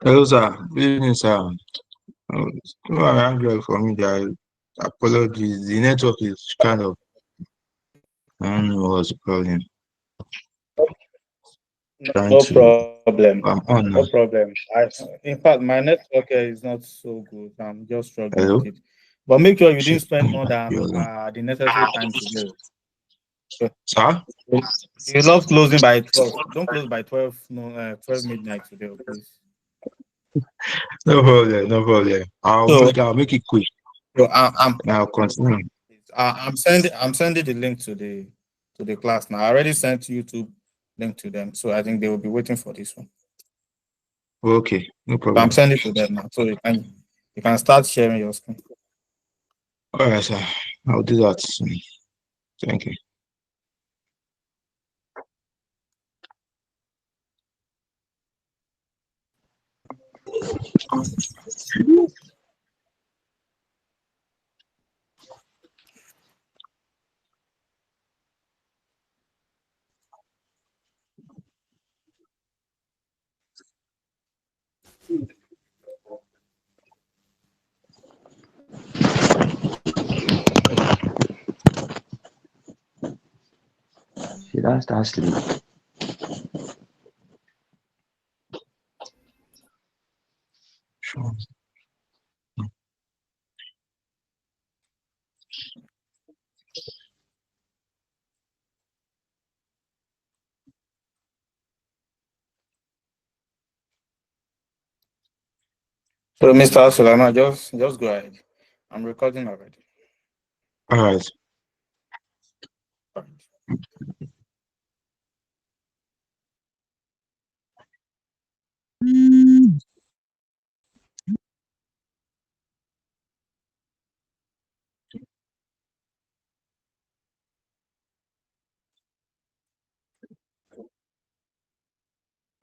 Hello, sir. Good evening, sir. No, I'm angry for me. There. Apologies. The network is kind of, I don't know what's the problem. Trying No to, problem. I'm No on now. problem. In fact, my network here is not so good. I'm just struggling with Hello? it. But make sure you didn't Shit. spend more than You're on. the necessary time today. So, Sir? you love closing by 12. Don't close by 12, no, 12 midnight today, please. No problem, no problem. So, I'll make it quick. so I'm Now continue. I'm sending the link to the class now. I already sent YouTube link to them, so I think they will be waiting for this one. Okay, no So I'm problem. sending to them now, so you can start sharing your screen. All right, sir. I'll do that soon. Thank you. Should I start sleep? Sure. So, Mr. Sulaiman, just go ahead. I'm recording already. All right.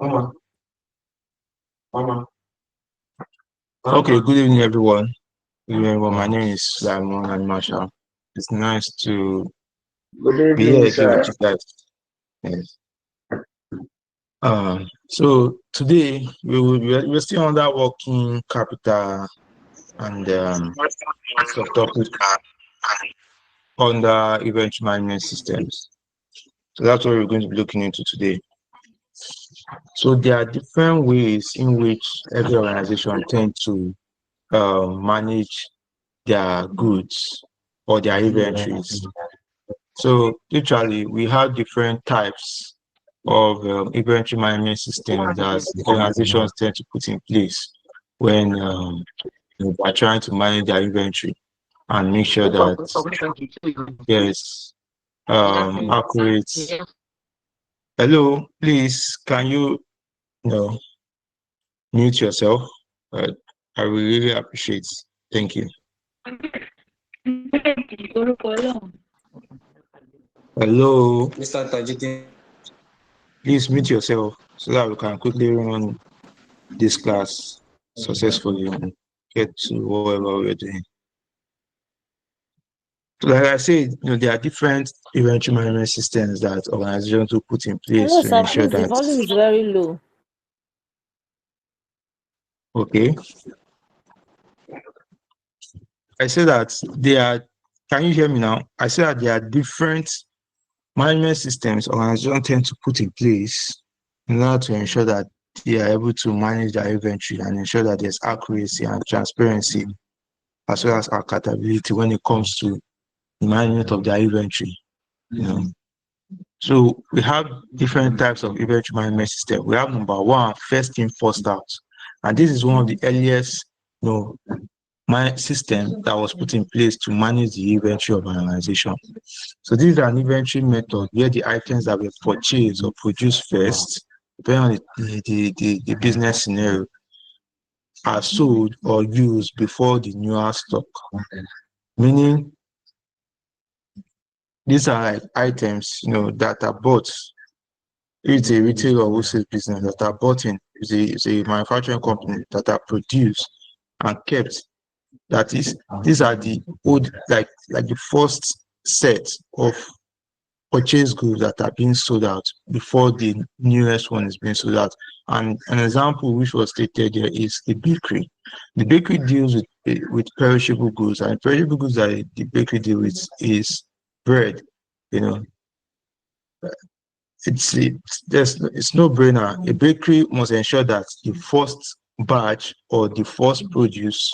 Mama, Mama. Okay, good evening, everyone. Good evening, everyone. My name is Simon and Marshall. It's nice to Good be here evening, again with sir. you guys. Yes. So today we're still under working capital and subtopic under event management systems. So that's what we're going to be looking into today. So there are different ways in which every organization tends to manage their goods or their inventories. So literally, we have different types of inventory management systems that organizations tend to put in place when they're trying to manage their inventory and make sure that there's accurate. Hello, please, can you mute yourself? Uh, I will really appreciate. Thank you. Hello, Mr. Tajuddin. please mute yourself so that we can quickly run this class successfully and get to whatever we're doing. So like I said, there are different inventory management systems that organizations will put in place Hello, to sir. ensure Please, the that, volume is very low. okay, I say that can you hear me now? I say that there are different management systems organizations tend to put in place in order to ensure that they are able to manage their inventory and ensure that there's accuracy and transparency as well as accountability when it comes to the management of their inventory. So we have different types of inventory management system. We have number one, first in, first out. And this is one of the earliest my system that was put in place to manage the inventory of an organization. So this is an inventory method where the items that were purchased or produced first, depending on the business scenario, are sold or used before the newer stock. Meaning these are like items that are bought. It's a retail or wholesale business that are bought in. It's a manufacturing company that are produced and kept. That is, these are the old, like the first set of purchase goods that are being sold out before the newest one is being sold out. And an example which was stated here is the bakery. The bakery deals with perishable goods, and perishable goods that the bakery deals with is bread. You know, it's no brainer. A bakery must ensure that the first batch or the first produce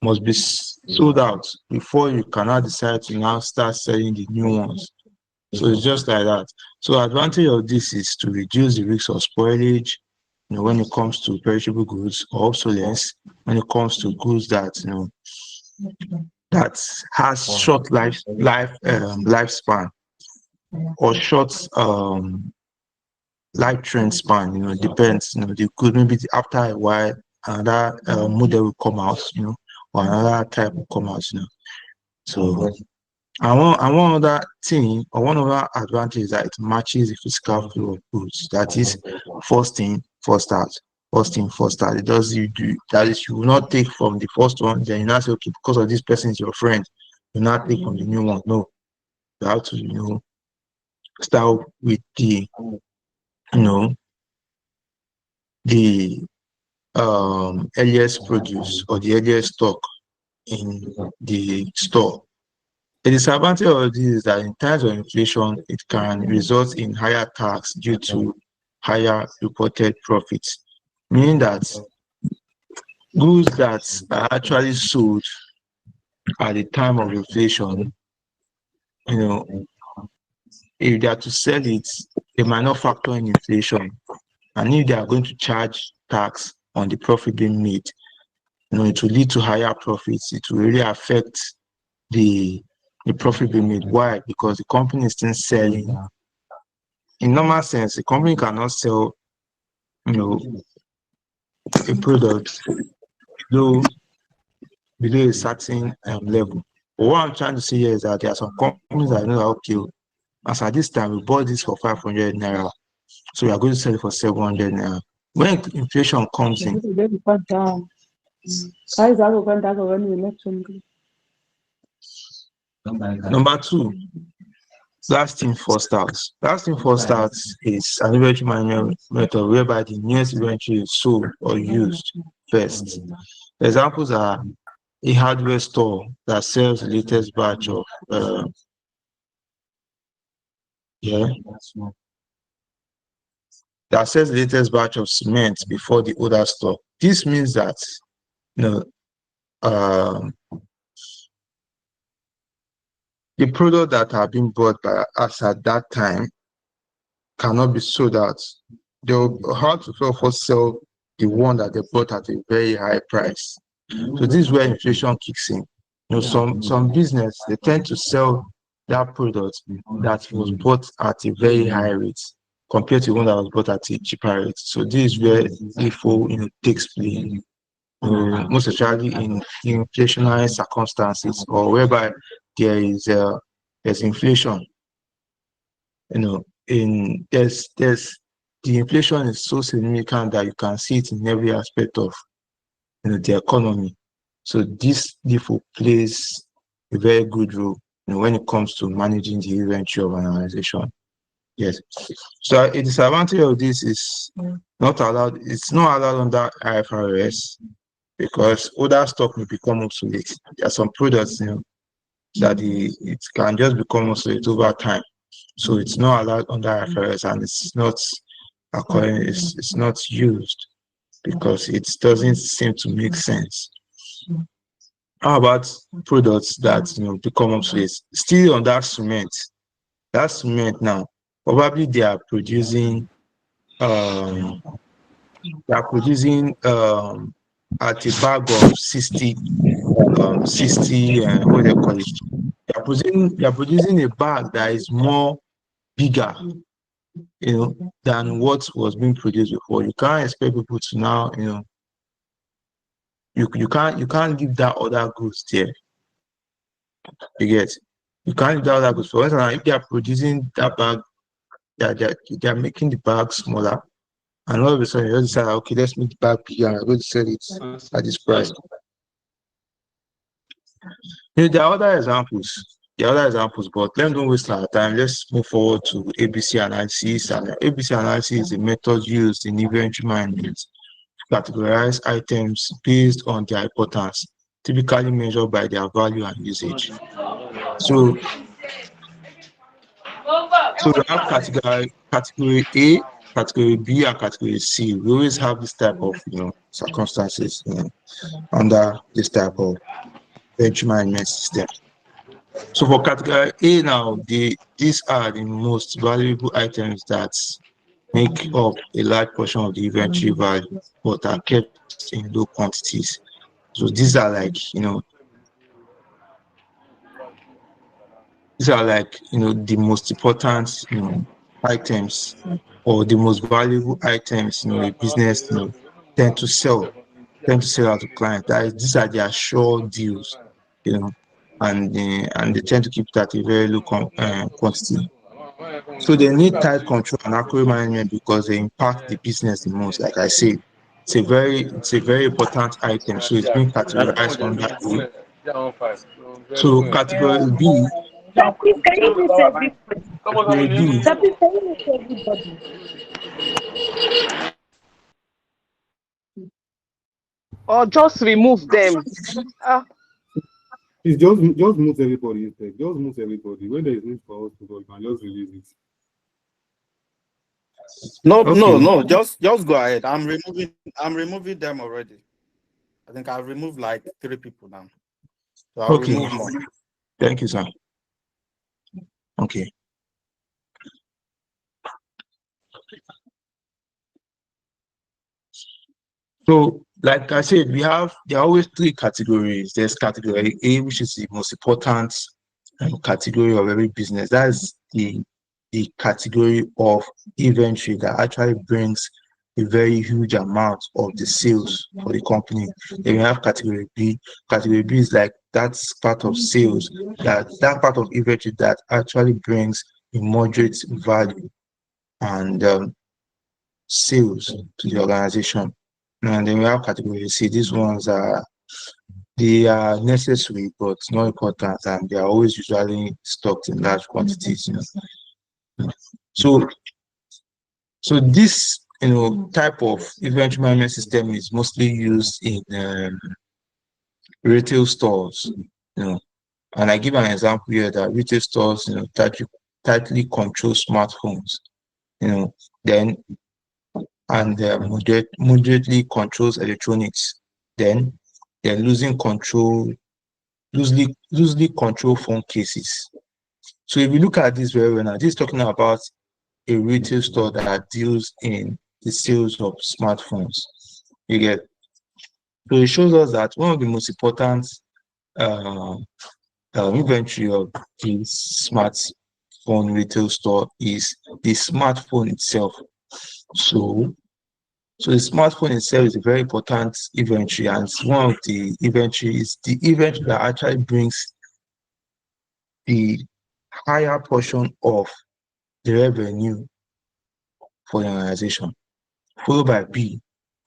must be sold out before you cannot decide to now start selling the new ones. So it's just like that. So advantage of this is to reduce the risk of spoilage, when it comes to perishable goods, or obsolescence when it comes to goods that that has short lifespan or short life trend span. Depends. The good maybe after a while another model will come out, or another type will come out. So and one other thing, or one other advantage is that it matches the physical flow of goods. That is, first in, first out. First in, first out. It does you do that is, you will not take from the first one, then you not say, okay, because of this person is your friend, you not take from the new one. No, you have to start with the the earliest produce or the earliest stock in the store. The disadvantage of this is that in times of inflation, it can result in higher tax due to higher reported profits, meaning that goods that are actually sold at the time of inflation, if they are to sell it, they might not factor in inflation. And if they are going to charge tax on the profit being made, it will lead to higher profits. It will really affect the profit being made. Why? Because the company is still selling. In normal sense, the company cannot sell, a product below a certain level. But what I'm trying to say here is that there are some companies that know that, okay, as at this time, we bought this for 500 naira, so we are going to sell it for 700 naira. When inflation comes in, number two, last in, first out. Last in, first out is an inventory management method whereby the newest inventory is sold or used first. Examples are a hardware store that sells the latest batch of cement before the older stock. This means that the product that are being bought by us at that time cannot be sold out. They'll have to first sell the one that they bought at a very high price. So this is where inflation kicks in. Some business, they tend to sell that product that was bought at a very high rate compared to one that was bought at a cheaper rate. So this is where FIFO takes place. Most especially in inflationary circumstances, or whereby there's inflation. The inflation is so significant that you can see it in every aspect of the economy. So this therefore plays a very good role when it comes to managing the inventory of an organization. Yes. So a disadvantage of this is not allowed. It's not allowed under IFRS because older stock will become obsolete. There are some products that it can just become obsolete over time. So it's not allowed under IFRS, and it's not used because it doesn't seem to make sense. How about products that become obsolete? Still on that cement. That cement now, probably they are producing at a bag of 60 what they call it. They are producing a bag that is more bigger than what was being produced before. You can't expect people to now you can't give that other goods there. You can't give that other goods. For instance, if they are producing that bag, they are making the bag smaller, and all of a sudden you just decide, okay, let's make the bag bigger and I'm going to sell it at this price. There are other examples. the other examples, but let's don't waste our time. Let's move forward to ABC analysis. And ABC analysis is a method used in inventory management to categorize items based on their importance, typically measured by their value and usage. So we have category A, category B, and category C. We always have this type of circumstances under this type of inventory management system. So for category A now, these are the most valuable items that make up a large portion of the inventory value, but are kept in low quantities. So these are like, the most important, items or the most valuable items, a business, tend to sell, out to clients. These are their sure deals, and they tend to keep it at a very low quantity. So they need tight control and accurate management because they impact the business the most. Like I said, it's a very important item. So it's being categorized under A. So category B, Sir, please, can you mute everybody? category B, Sir, please, can you mute everybody? Or just remove them. It's just mute everybody instead. Just mute everybody. When there is need for us to go, you can just release it. No, Okay. just go ahead. I'm removing them already. I think I've removed like 3 people now. So I'll Okay. remove more. Thank you, sir. Okay. So, like I said, there are always 3 categories. There's category A, which is the most important category of every business. That's the category of inventory that actually brings a very huge amount of the sales for the company. Then we have category B. Category B is like that's part of sales, that part of inventory that actually brings a moderate value and sales to the organization. And then we have category C. These ones they are necessary but not important, and they are always usually stocked in large quantities. So this type of inventory management system is mostly used in retail stores. And I give an example here that retail stores tightly control smartphones. Then and moderately controls electronics. Then they're loosely control phone cases. So if you look at this very well now, this is talking about a retail store that deals in the sales of smartphones. You get. So it shows us that one of the most important inventory of the smartphone retail store is the smartphone itself. So the smartphone itself is a very important inventory, and one of the inventory is the inventory that actually brings the higher portion of the revenue for the organization, followed by B.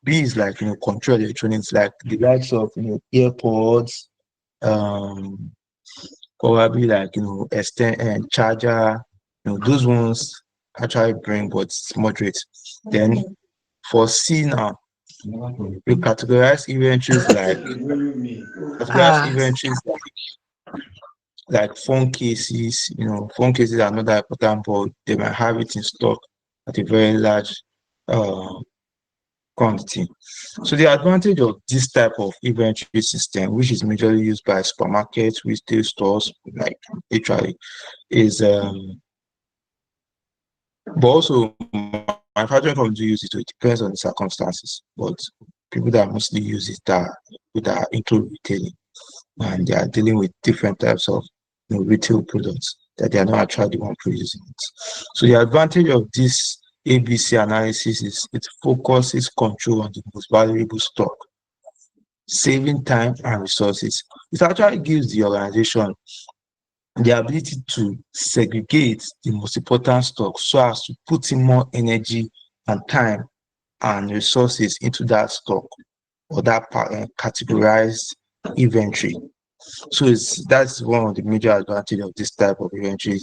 B is like control electronics, like the likes of AirPods, probably like extend and charger. Those ones actually bring, but it's moderate. Then for C now, we categorize inventories like phone cases. Phone cases are not that important, but they might have it in stock at a very large quantity. So the advantage of this type of inventory system, which is majorly used by supermarkets, retail stores, like literally, is but also manufacturing companies use it. So it depends on the circumstances. But people that mostly use it are people that include retailing, and they are dealing with different types of retail products that they are not actually the one producing it. So the advantage of this ABC analysis is it focuses control on the most valuable stock, saving time and resources. It actually gives the organization the ability to segregate the most important stock so as to put in more energy and time and resources into that stock or that categorized inventory. So that's one of the major advantages of this type of inventory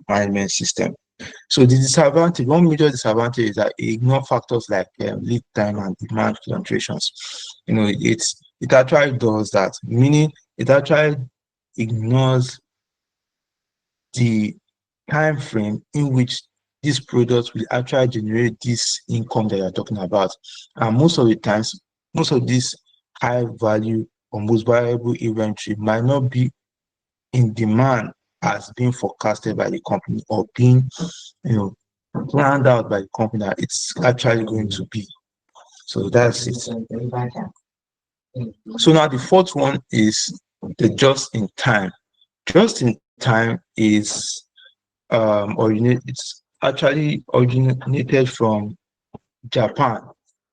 management system. So the disadvantage, one major disadvantage is that it ignores factors like lead time and demand fluctuations. It actually does that, meaning it actually ignores the time frame in which these products will actually generate this income that you're talking about. And most of the times, most of this high value or most valuable inventory might not be in demand as being forecasted by the company or being, planned out by the company that it's actually going to be. So that's it. So now the fourth one is the just in time. Just in time is it's actually originated from Japan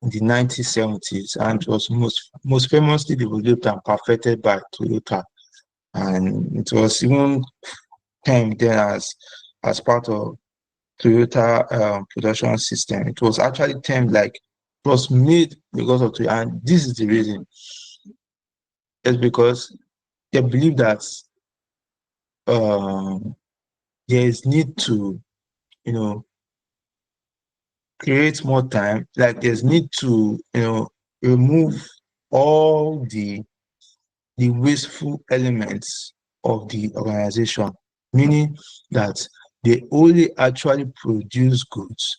in the 1970s and was most famously developed and perfected by Toyota. And it was even termed then as part of Toyota production system. It was actually termed like it was made because of Toyota, and this is the reason. It's because they believe that there is need to, create more time. Like there's need to, remove all the wasteful elements of the organization, meaning that they only actually produce goods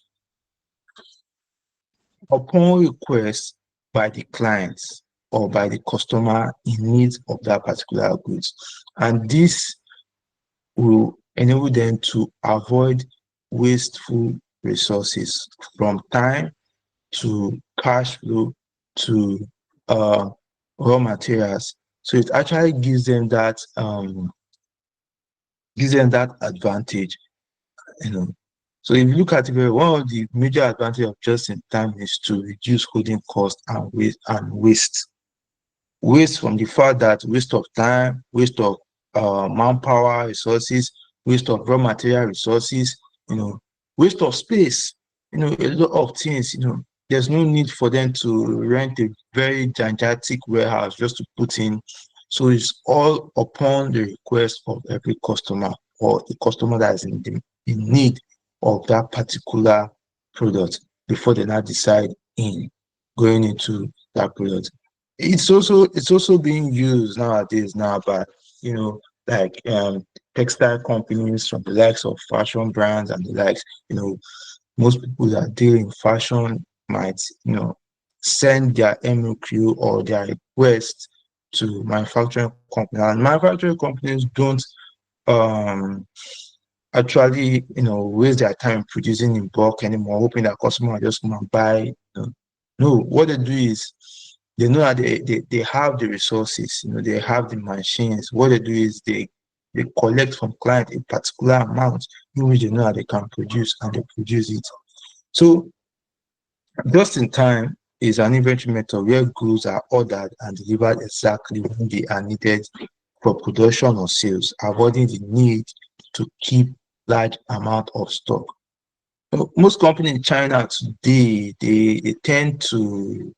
upon request by the clients or by the customer in need of that particular goods. And this will enable them to avoid wasteful resources from time to cash flow to raw materials. So it actually gives them that advantage, So if you look at it, one of the major advantages of just in time is to reduce holding cost and waste. Waste from the fact that waste of time, waste of manpower resources, waste of raw material resources, waste of space, a lot of things, there's no need for them to rent a very gigantic warehouse just to put in. So it's all upon the request of every customer or the customer that is in need of that particular product before they now decide in going into that product. It's also being used nowadays by like textile companies from the likes of fashion brands and the likes. Most people that deal in fashion might send their MOQ or their request to manufacturing companies, and manufacturing companies don't actually waste their time producing in bulk anymore, hoping that customers just come and buy. No, what they do is they know that they have the resources, they have the machines. What they do is they collect from client a particular amount in which they know that they can produce, and they produce it. So just in time is an inventory method where goods are ordered and delivered exactly when they are needed for production or sales, avoiding the need to keep large amount of stock. Most companies in China today, they tend to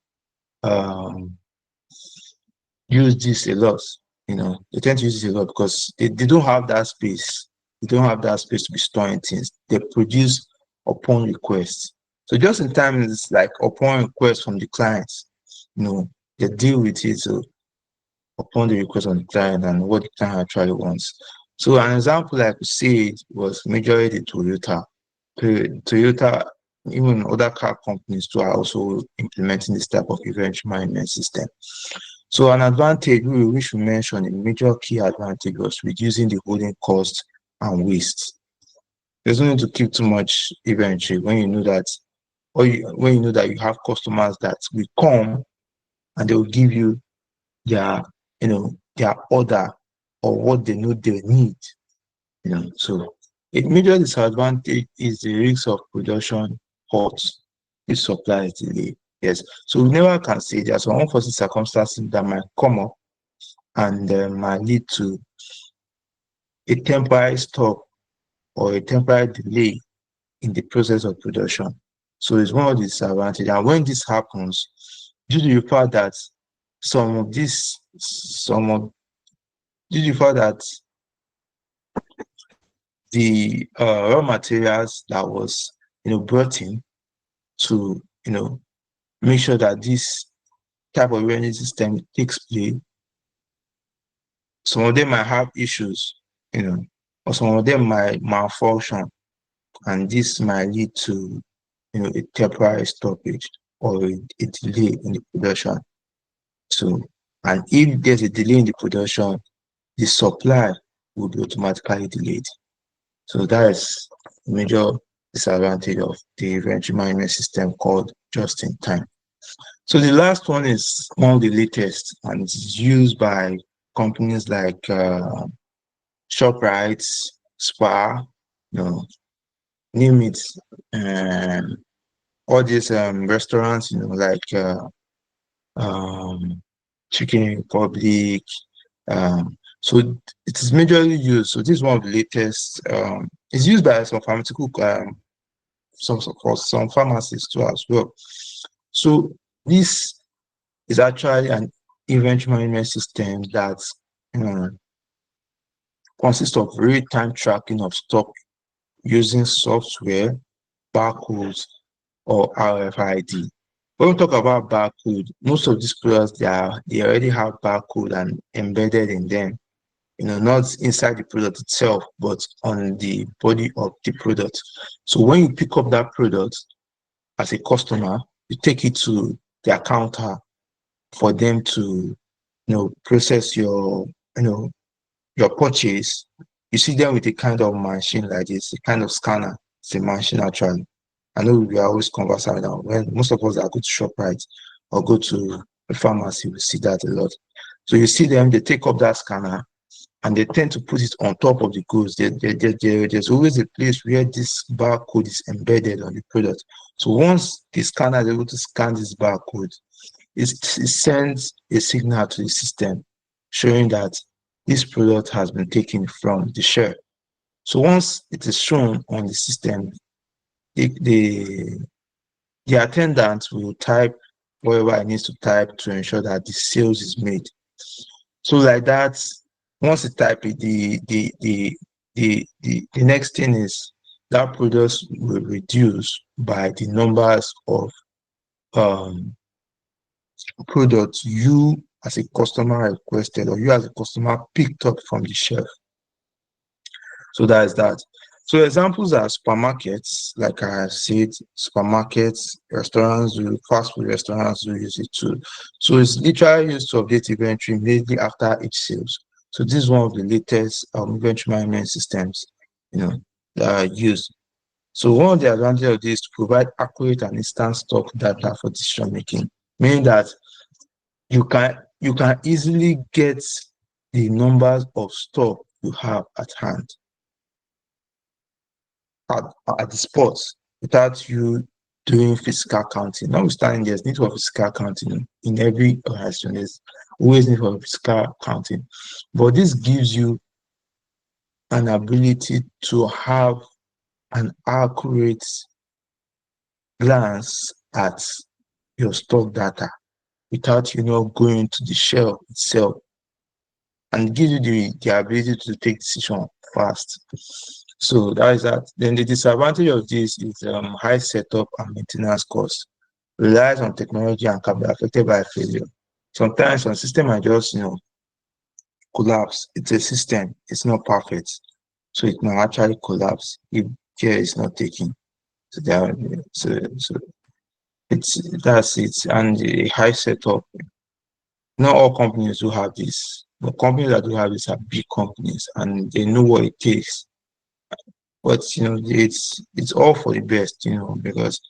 use this a lot. They tend to use this a lot because they don't have that space. They don't have that space to be storing things. They produce upon request. So just in time is like upon request from the clients. They deal with it upon the request of the client and what the client actually wants. So an example like we said was majorly the Toyota. Toyota, even other car companies too, are also implementing this type of inventory management system. So an advantage we should mention, a major key advantage was reducing the holding cost and waste. There's no need to keep too much inventory when you know that, when you know that you have customers that will come and they will give you their order or what they know they need. So a major disadvantage is the risk of production halt if supply is delayed. Yes, so we never can say there's some unforeseen circumstances that might come up and might lead to a temporary stop or a temporary delay in the process of production. So it's one of the disadvantages. And when this happens, due to the fact that some of due to the fact that the raw materials that was brought in to make sure that this type of revenue system takes place, some of them might have issues, or some of them might malfunction, and this might lead to a temporary stoppage or a delay in the production. So, and if there's a delay in the production, the supply will be automatically delayed. So that is a major disadvantage of the inventory management system called just in time. So the last one is one of the latest, and it's used by companies like ShopRite, Spa, name it, all these restaurants, like Chicken Republic. So it is majorly used. So this is one of the latest. It's used by some pharmaceutical, for some pharmacies too as well. So this is actually an inventory management system that consists of real-time tracking of stock using software, barcodes, or RFID. When we talk about barcode, most of these products they already have barcode and embedded in them. Not inside the product itself, but on the body of the product. So when you pick up that product as a customer, you take it to their counter for them to, process your purchase. You see them with a kind of machine like this, a kind of scanner. It's a machine actually. I know we are always conversing now. When most of us that go to ShopRite or go to a pharmacy, we see that a lot. So you see them, they take up that scanner and they tend to put it on top of the goods. There's always a place where this barcode is embedded on the product. So once the scanner is able to scan this barcode, it sends a signal to the system showing that this product has been taken from the shelf. So once it is shown on the system, the attendant will type whatever it needs to type to ensure that the sales is made. So like that, once you type it, the next thing is that product will reduce by the numbers of products you as a customer requested or you as a customer picked up from the shelf. So that is that. So examples are supermarkets, like I said, supermarkets, restaurants, fast food restaurants will use it too. So it's literally used to update inventory immediately after each sales. So this is one of the latest inventory management systems, that are used. So one of the advantages of this is to provide accurate and instant stock data for decision making, meaning that you can easily get the numbers of stock you have at hand at the spot without you doing physical counting. Notwithstanding, there's need for physical counting in every organization. There's always need for physical counting, but this gives you an ability to have an accurate glance at your stock data without going to the shelf itself, and gives you the ability to take decision fast. So that is that. Then the disadvantage of this is high setup and maintenance costs. Relies on technology and can be affected by failure. Sometimes some system might just collapse. It's a system, it's not perfect. So it might actually collapse if care is not taken. So that's it. And the high setup. Not all companies do have this. The companies that do have this are big companies and they know what it takes. But it's all for the best, because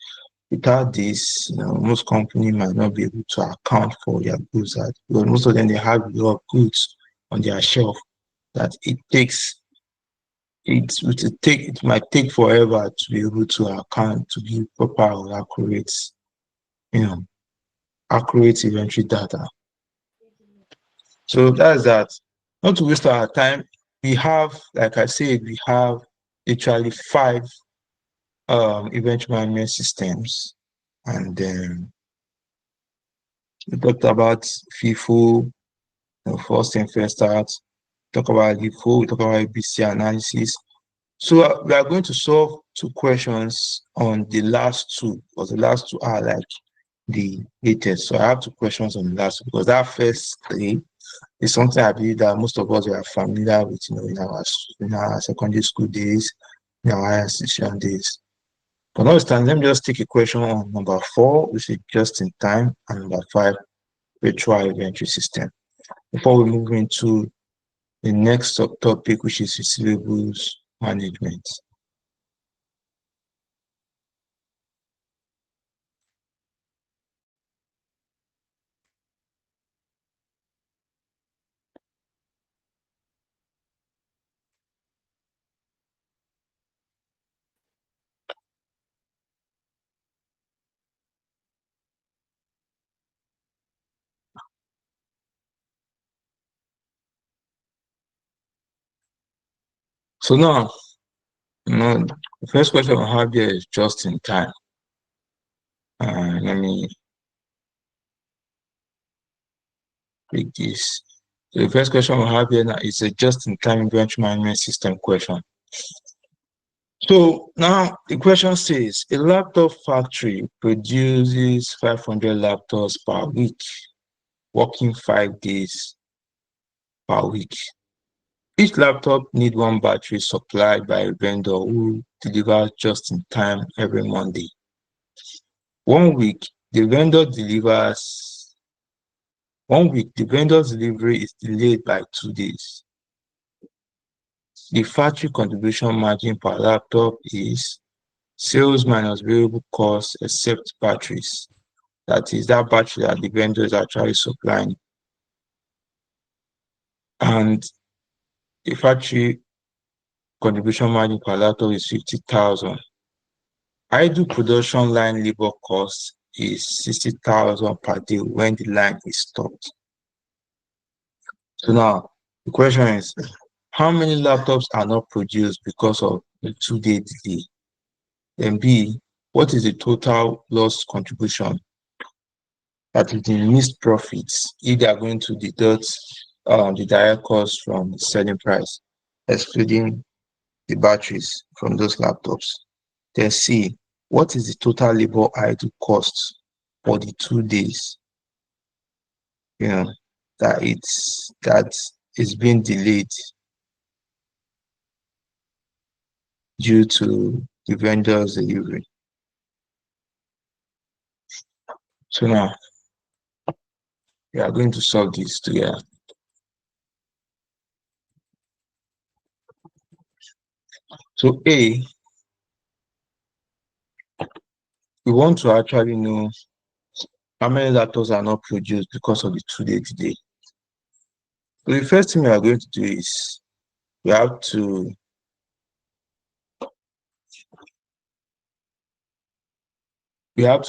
without this, most companies might not be able to account for their goods. Because most of them they have a lot of goods on their shelf that it might take forever to be able to account to give proper or accurate inventory data. So that's that. Not to waste our time, we have, like I said, we have literally 5 event management systems, and we talked about FIFO, first in, first out, talk about LIFO, we talk about ABC analysis. So we are going to solve two questions on the last two, because the last two are like the latest. So I have two questions on the last two, because that first three is something I believe that most of us are familiar with, in our secondary school days, in our higher institution days. But now it's time, let me just take a question on number 4, which is just in time, and number 5, virtual inventory system, before we move into the next topic, which is receivables management. So now, the first question I have here is just in time. Let me pick this. So the first question we have here now is a just-in-time inventory management system question. So now the question says, a laptop factory produces 500 laptops per week, working 5 days per week. Each laptop needs one battery supplied by a vendor who delivers just in time every Monday. 1 week, the vendor's delivery is delayed by 2 days. The factory contribution margin per laptop is sales minus variable costs except batteries. That is that battery that the vendor is actually supplying. And the factory contribution margin per laptop is 50,000. Idle production line labor cost is 60,000 per day when the line is stopped. So now the question is, how many laptops are not produced because of the 2-day delay? Then B, what is the total loss contribution? That is the missed profits if they are going to deduct the direct cost from the selling price, excluding the batteries from those laptops. Then C, what is the total labor idle cost for the 2 days? That it's being delayed due to the vendor's delivery. So now we are going to solve this together. So A, we want to actually know how many laptops are not produced because of the 2-day delay. So the first thing we are going to do is we have to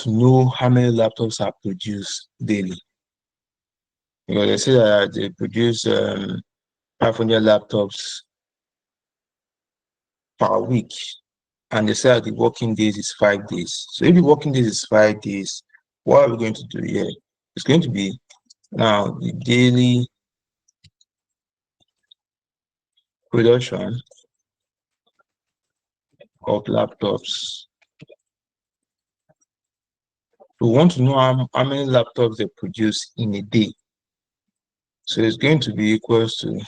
know how many laptops are produced daily. Because they say that they produce 500 laptops per week, and they say that the working days is 5 days. So if the working days is 5 days, what are we going to do here? It's going to be now the daily production of laptops. We want to know how many laptops they produce in a day. So it's going to be equals to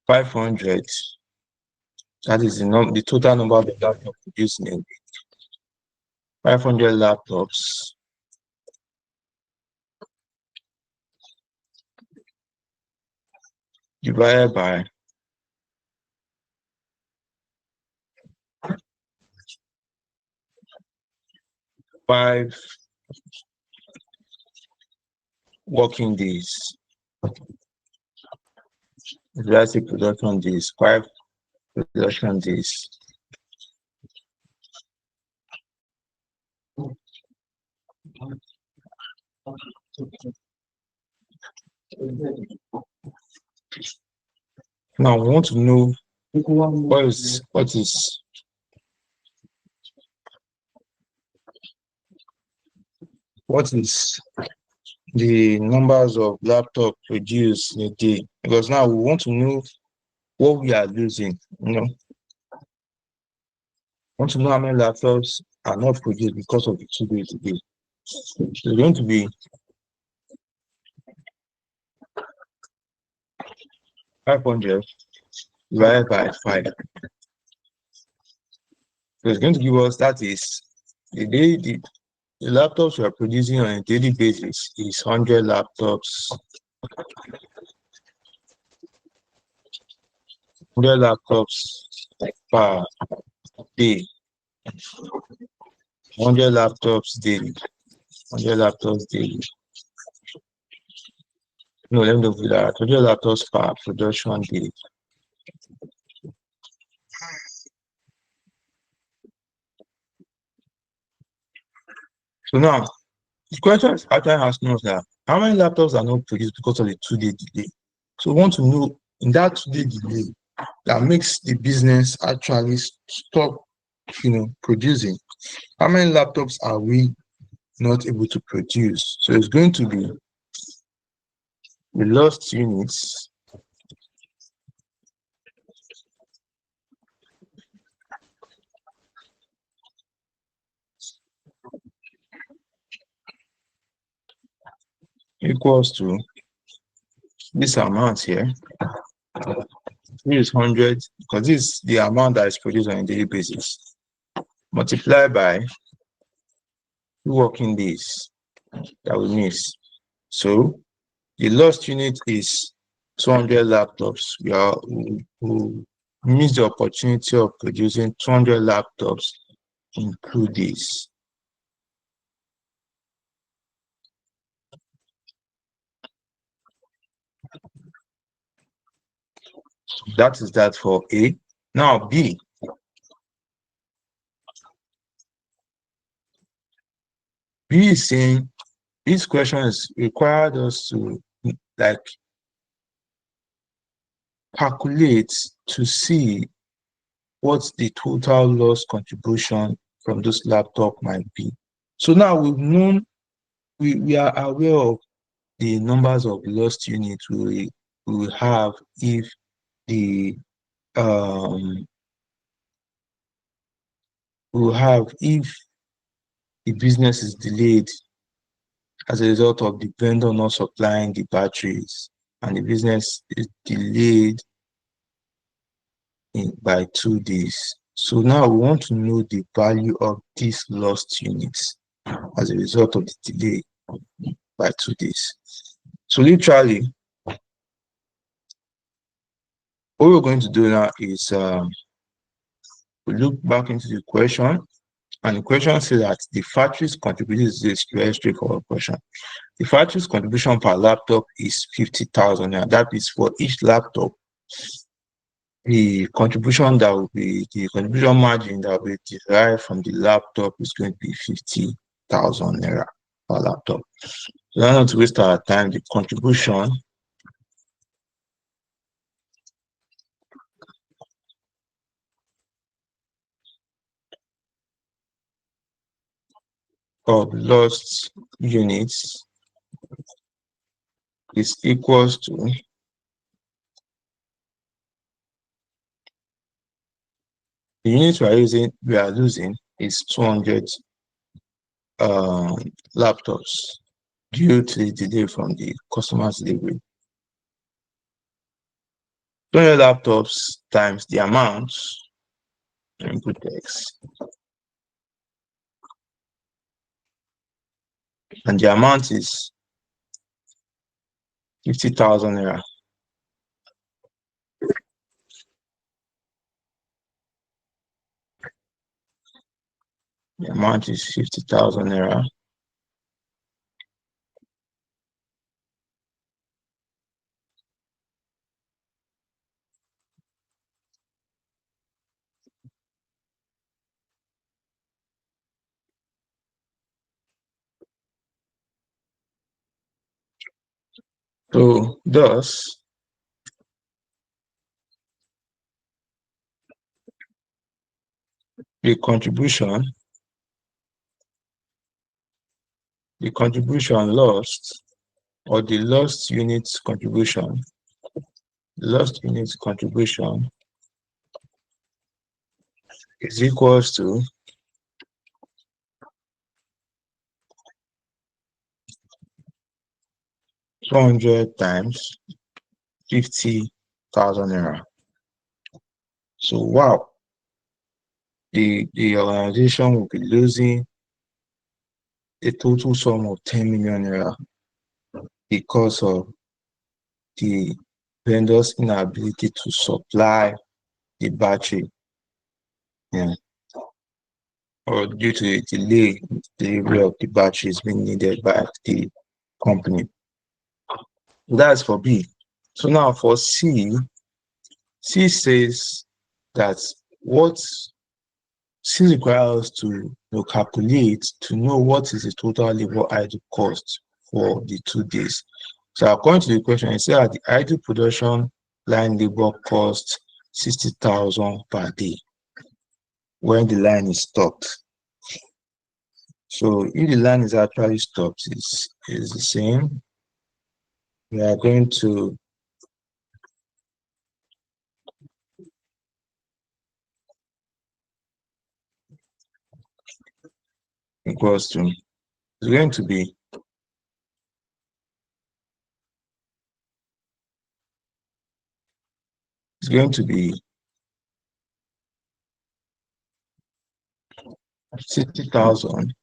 500. That is the total number of laptops produced in a week. 500 laptops divided by 5 working days. That's the production days, 5 production days. Now we want to know what is what is the numbers of laptop produced in a day, because now we want to know what we are losing. Want to know how many laptops are not produced because of the 2 days a day. So it's going to be 500 divided by 5. So it's going to give us, that is, the laptops we are producing on a daily basis is 100 laptops. 100 laptops per day. 100 laptops daily. 100 laptops daily. No, let me do that. 100 laptops per production day. So now, the question is actually asking us that how many laptops are not produced because of the 2-day delay? So we want to know, in that 2-day delay that makes the business actually stop, producing, how many laptops are we not able to produce? So it's going to be the lost units equals to this amount here. This is 100, because this is the amount that is produced on a daily basis, multiplied by 2 working days that we miss. So the lost unit is 200 laptops. We miss the opportunity of producing 200 laptops in 2 days. That is that for A. Now B. B is saying this question is required us to calculate to see what the total loss contribution from this laptop might be. So now we've known, we are aware of the numbers of lost units we will have if the business is delayed as a result of the vendor not supplying the batteries, and the business is delayed by 2 days. So now we want to know the value of these lost units as a result of the delay by 2 days. So literally, what we're going to do now is we look back into the question, and the question says that the factory's contribution is this very straightforward question. The factory's contribution per laptop is 50,000. And that is for each laptop. The contribution margin that will be derived from the laptop is going to be 50,000 naira per laptop. So not to waste our time, the contribution of lost units is equals to the units we are losing is 200 laptops due to the delay from the customer's delivery. 200 laptops times the amount, input X, and the amount is 50,000 naira. The amount is 50,000 naira. So thus, the contribution the contribution lost or the lost unit contribution, is equals to 200 times 50,000 naira. So wow, the organization will be losing a total sum of 10 million naira because of the vendor's inability to supply the battery, or due to a delay in delivery of the batteries being needed by the company. That's for B. So now for C says that what C requires us to calculate to know what is the total labor idle cost for the 2 days. So according to the question, it says that the idle production line labor costs 60,000 per day when the line is stopped. So if the line is actually stopped, is the same. We are going to equals to, it's going to be 60,000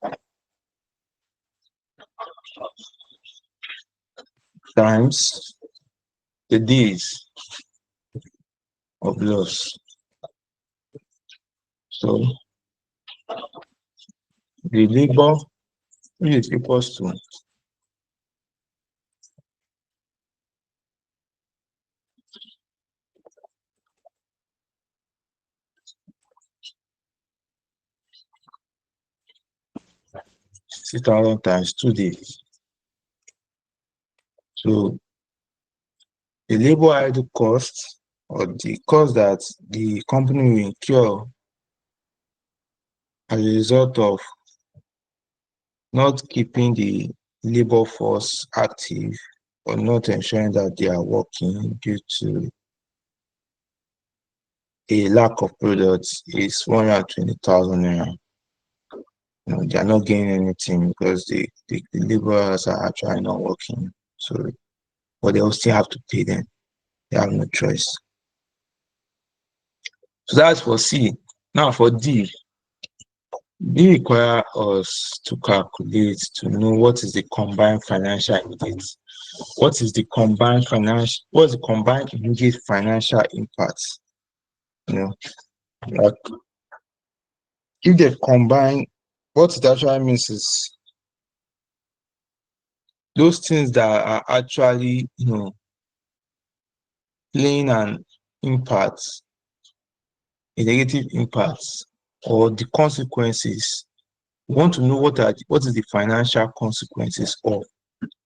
times the days of loss. So the labor is equals to 60,000 times 2 days. So the labor idle cost, or the cost that the company will incur as a result of not keeping the labor force active or not ensuring that they are working due to a lack of products, is 120,000 naira. They are not gaining anything because the laborers are actually not working. So, but they will still have to pay them. They have no choice. So that's for C. Now for D, they require us to calculate to know what is the combined financial immediate. What is the combined immediate financial impact? Like if they combine, what it actually means is those things that are actually, playing an impact, a negative impact, or the consequences. We want to know what is the financial consequences of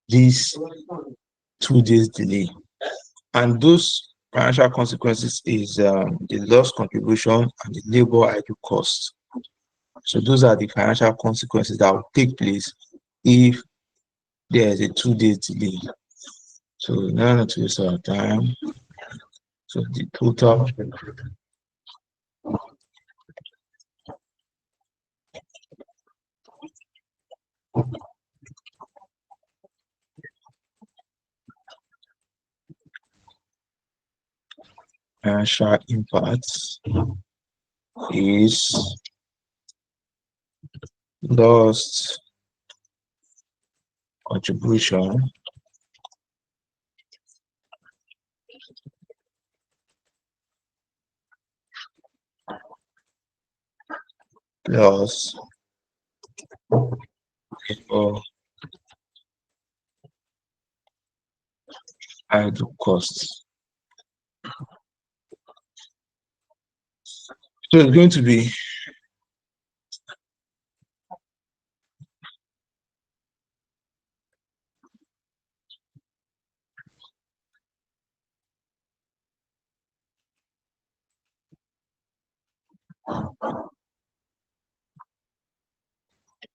this 2 days delay. And those financial consequences is the lost contribution and the labor idle cost. So those are the financial consequences that will take place if there is a 2 days delay. So now to waste our time. So the total financial impact is lost contribution plus labor idle costs. So it's going to be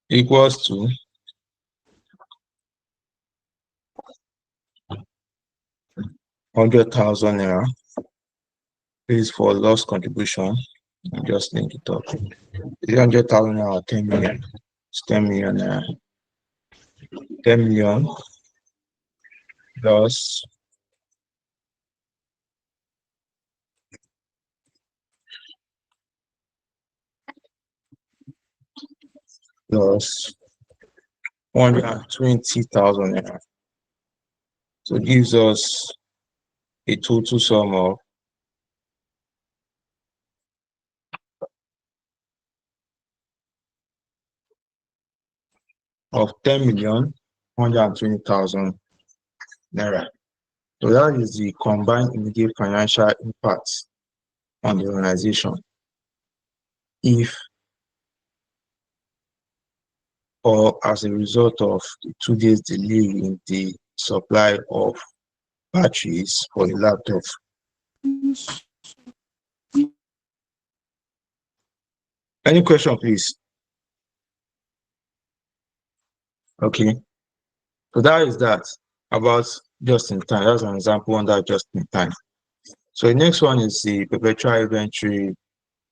equals to 100,000 naira. This is for loss contribution. I'll just link it up. 100,000 naira or 10 million. It's 10 million naira. 10 million plus 120,000 naira. So it gives us a total sum of 10,120,000 naira. So that is the combined immediate financial impact on the organization if or as a result of the 2 days delay in the supply of batteries for the laptop. Any question, please? Okay. So that is that about just in time. That's an example on that just in time. So the next one is the perpetual inventory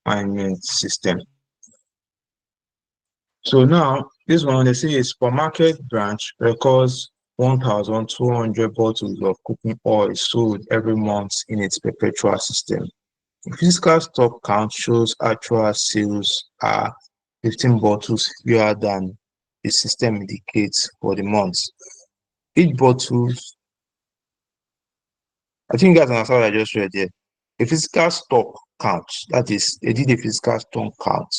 management system. So now this one, they say a supermarket branch records 1,200 bottles of cooking oil sold every month in its perpetual system. The physical stock count shows actual sales are 15 bottles fewer than the system indicates for the month. Each bottle, I think that's an answer I just read here. A physical stock count, that is, they did a physical stock count,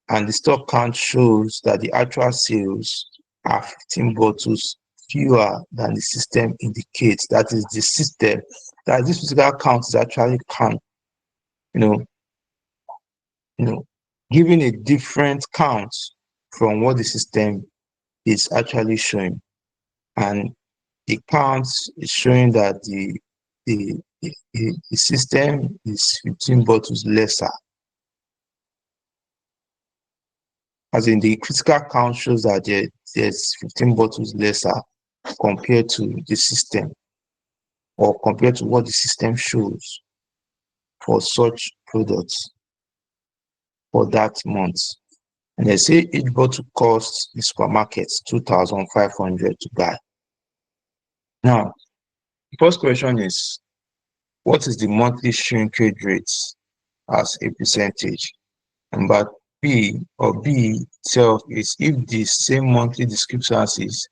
and the stock count shows that the actual sales are 15 bottles fewer than the system indicates. That is the system, that this physical count is actually count, giving a different count from what the system is actually showing. And the count is showing that the system is 15 bottles lesser. As in the critical count shows that there's 15 bottles lesser compared to the system, or compared to what the system shows for such products for that month. And they say each bottle costs the supermarkets 2,500 to buy. Now, the first question is, what is the monthly shrinkage rate as a percentage? Number B itself is if the same monthly discrepancies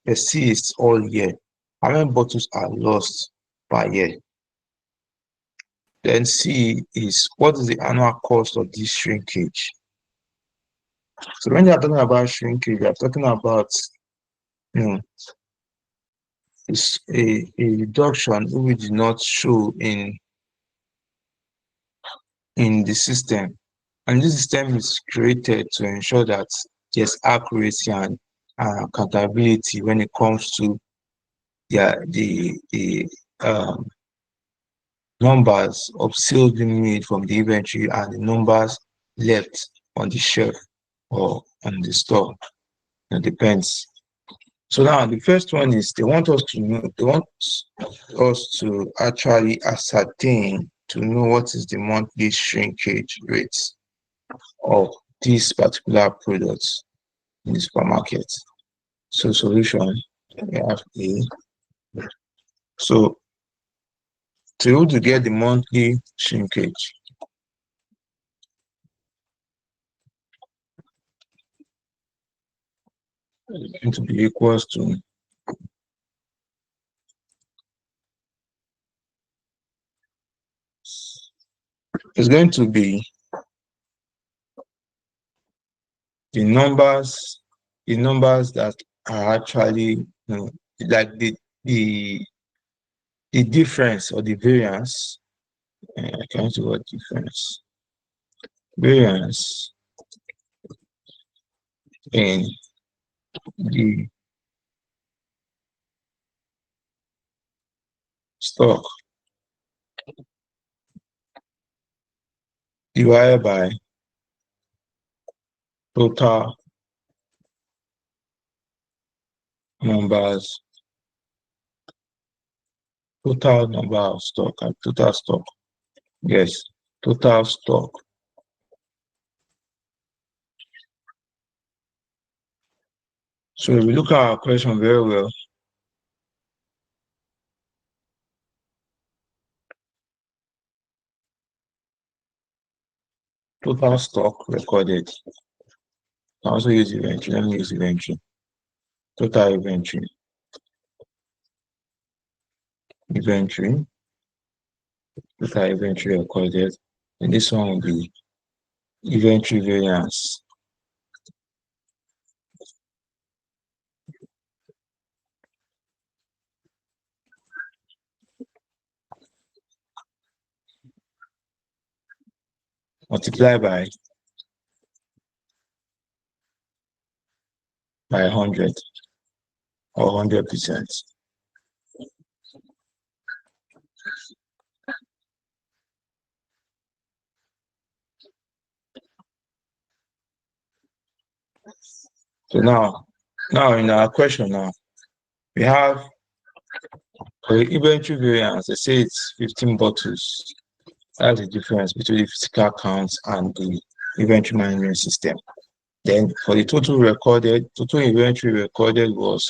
persist all year, how many bottles are lost per year? Then C is what is the annual cost of this shrinkage? So when you are talking about shrinkage, you are talking about it's a reduction which did not show in the system. And this system is created to ensure that there's accuracy and accountability when it comes to the numbers of sales being made from the inventory and the numbers left on the shelf or on the store. It depends. So now the first one is they want us to actually ascertain to know what is the monthly shrinkage rate of these particular products in the supermarket. So solution, we have A. So to be able to get the monthly shrinkage, it's going to be equals to it's going to be the numbers that are actually like the difference or the variance. I can't see what variance in the stock divided by total numbers Total number of stock and total stock. Yes, total stock. So if we look at our question very well, total stock recorded. I also use inventory. Let me use inventory. Total inventory. Inventory. Total inventory recorded. And this one will be inventory variance. Multiply by 100 or 100%. So now in our question now, we have for the inventory variance, they say it's 15 bottles. That's the difference between the physical counts and the inventory management system. Then for the total inventory recorded was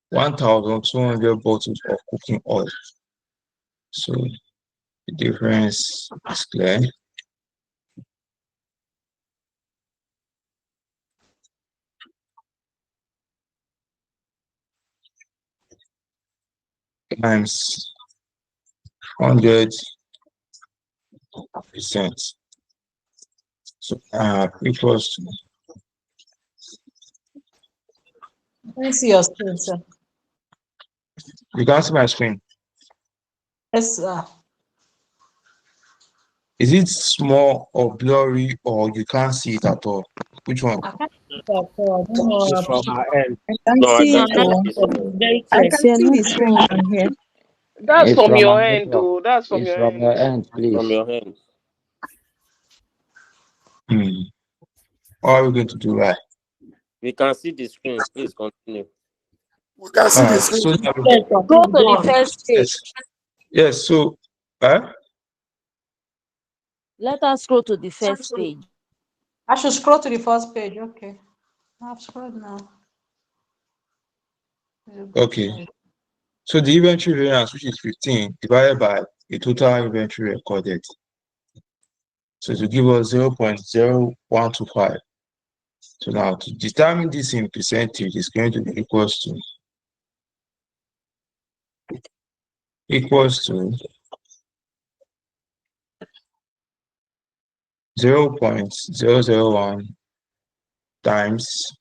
1,200 bottles of cooking oil. So the difference is clear. Times 100%. So equals to, Let me see your screen, sir. you can see my screen. Yes, sir. Is it small or blurry or you can't see it at all? Which one? I can't see that, so I don't know It's how from to. our end. I can No, I see can it. see Oh. it. Very I clear. can see the not screen small. from here. That's It's from from your our end, network. though. That's from It's your from your end. end, please. From your hand. What are we going to do, right? We can see the screen. Please continue. We can see the So screen. Yes, sir. Go to the first page. yes. So Let us go to the first page. I should scroll to the first page. Okay. I've scrolled now. okay. So the inventory variance, which is 15, divided by the total inventory recorded. So to give us 0.0125. So now to determine this in percentage is going to be equals to 0.001 times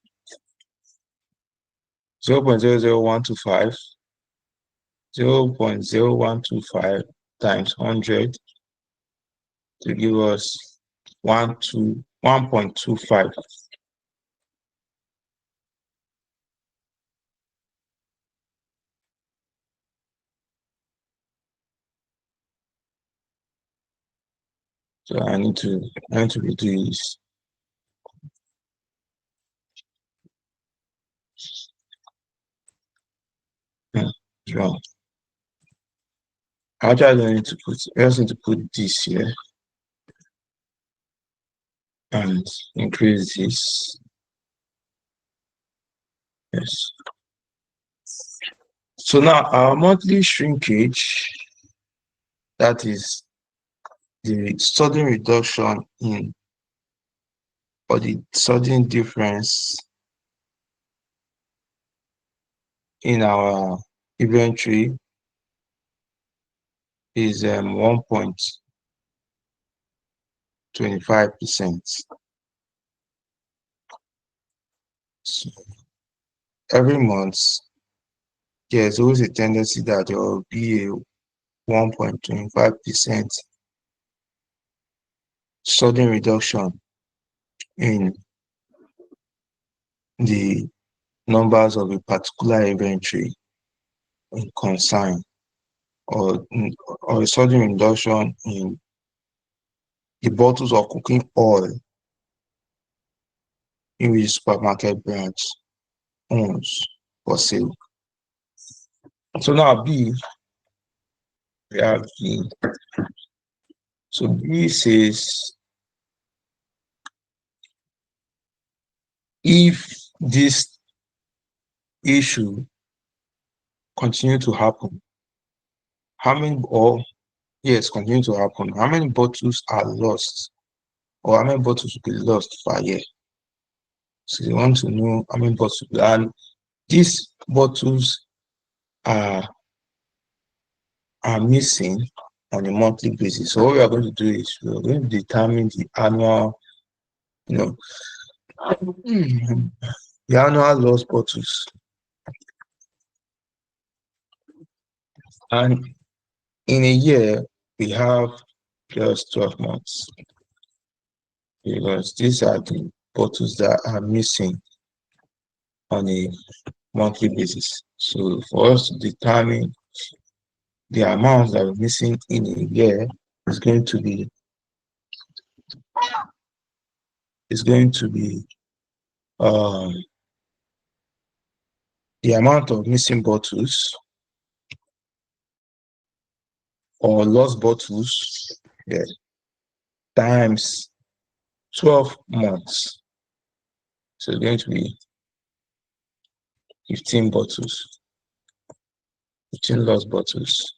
0.00125, 0.0125 times 100 to give us 1.25. So I need to redo this. Wrong. I just need to put this here and increase this. Yes. So now our monthly shrinkage, that is the sudden reduction in or the sudden difference in our inventory is 1.25%. So every month, there's always a tendency that there will be a 1.25% sudden reduction in the numbers of a particular inventory in consign or a sudden reduction in the bottles of cooking oil in which supermarket branch owns for sale. So now B, We have B. So B says if this issue continue to happen, how many continue to happen, how many bottles are lost, or how many bottles will be lost per year? So they want to know how many bottles, and these bottles are missing on a monthly basis. So what we are going to do is we are going to determine the annual, the annual lost bottles. And in a year, we have plus 12 months, because these are the bottles that are missing on a monthly basis. So for us to determine the amount that are missing in a year is going to be the amount of missing bottles or lost bottles, times 12 months. So it's going to be 15 bottles, 15 lost bottles.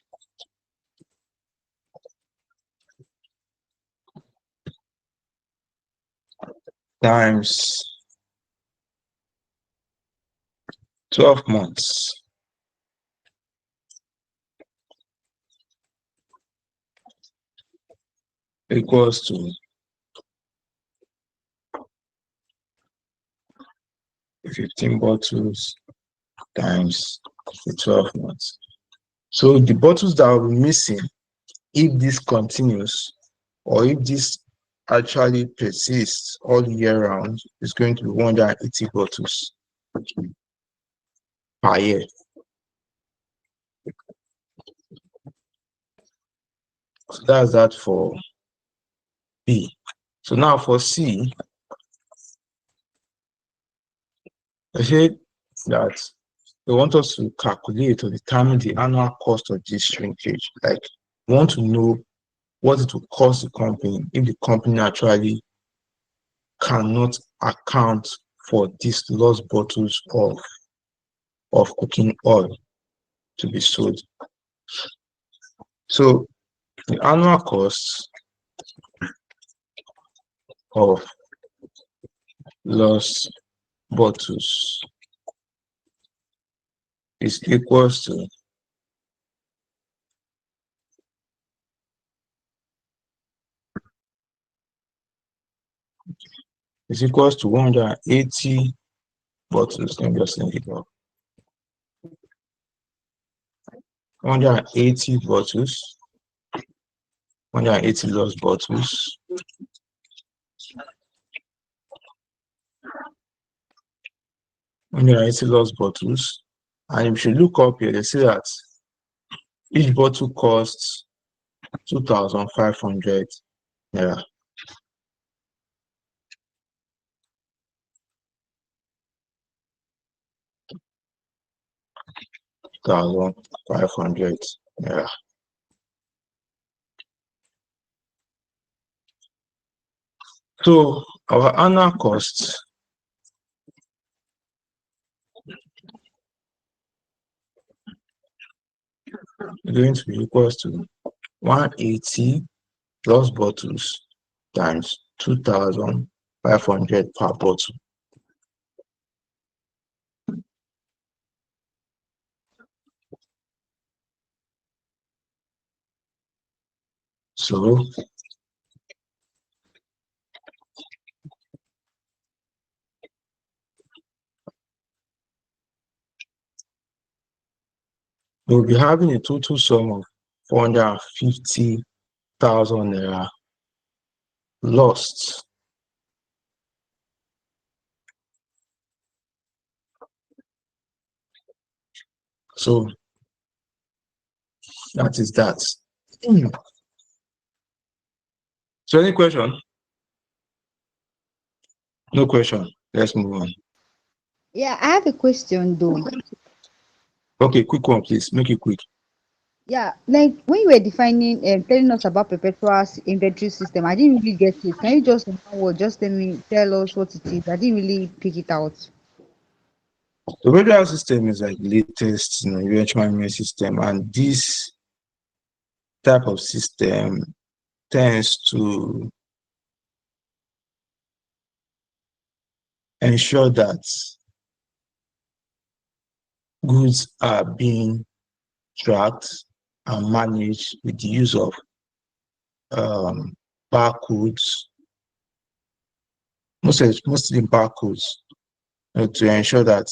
Times 12 months. Equals to 15 bottles times 12 months. So the bottles that will be missing if this continues, or if this actually persists all year round, is going to be 180 bottles per year. So that's that for B. So now for C, I said that they want us to calculate or determine the annual cost of this shrinkage. Like, we want to know what it will cost the company if the company actually cannot account for these lost bottles of cooking oil to be sold. So the annual cost of lost bottles is equals to is equals to 180 bottles. Let me just think it up. 180 bottles, 180 lost bottles, and if you look up here, they say that each bottle costs 2,500 naira. Yeah. So our annual costs is going to be equals to 180 lost bottles times 2,500 per bottle. So we'll be having a total sum of 450,000 naira lost. So that is that. So any question? No question. Let's move on. Yeah, I have a question though. Okay, quick one, please. Make it quick. Yeah, like when you were defining, telling us about Perpetual's inventory system, I didn't really get it. Can you just in one word, just tell us what it is? I didn't really pick it out. The Perpetual system is like the latest, inventory management system, and this type of system tends to ensure that goods are being tracked and managed with the use of barcodes, mostly barcodes, to ensure that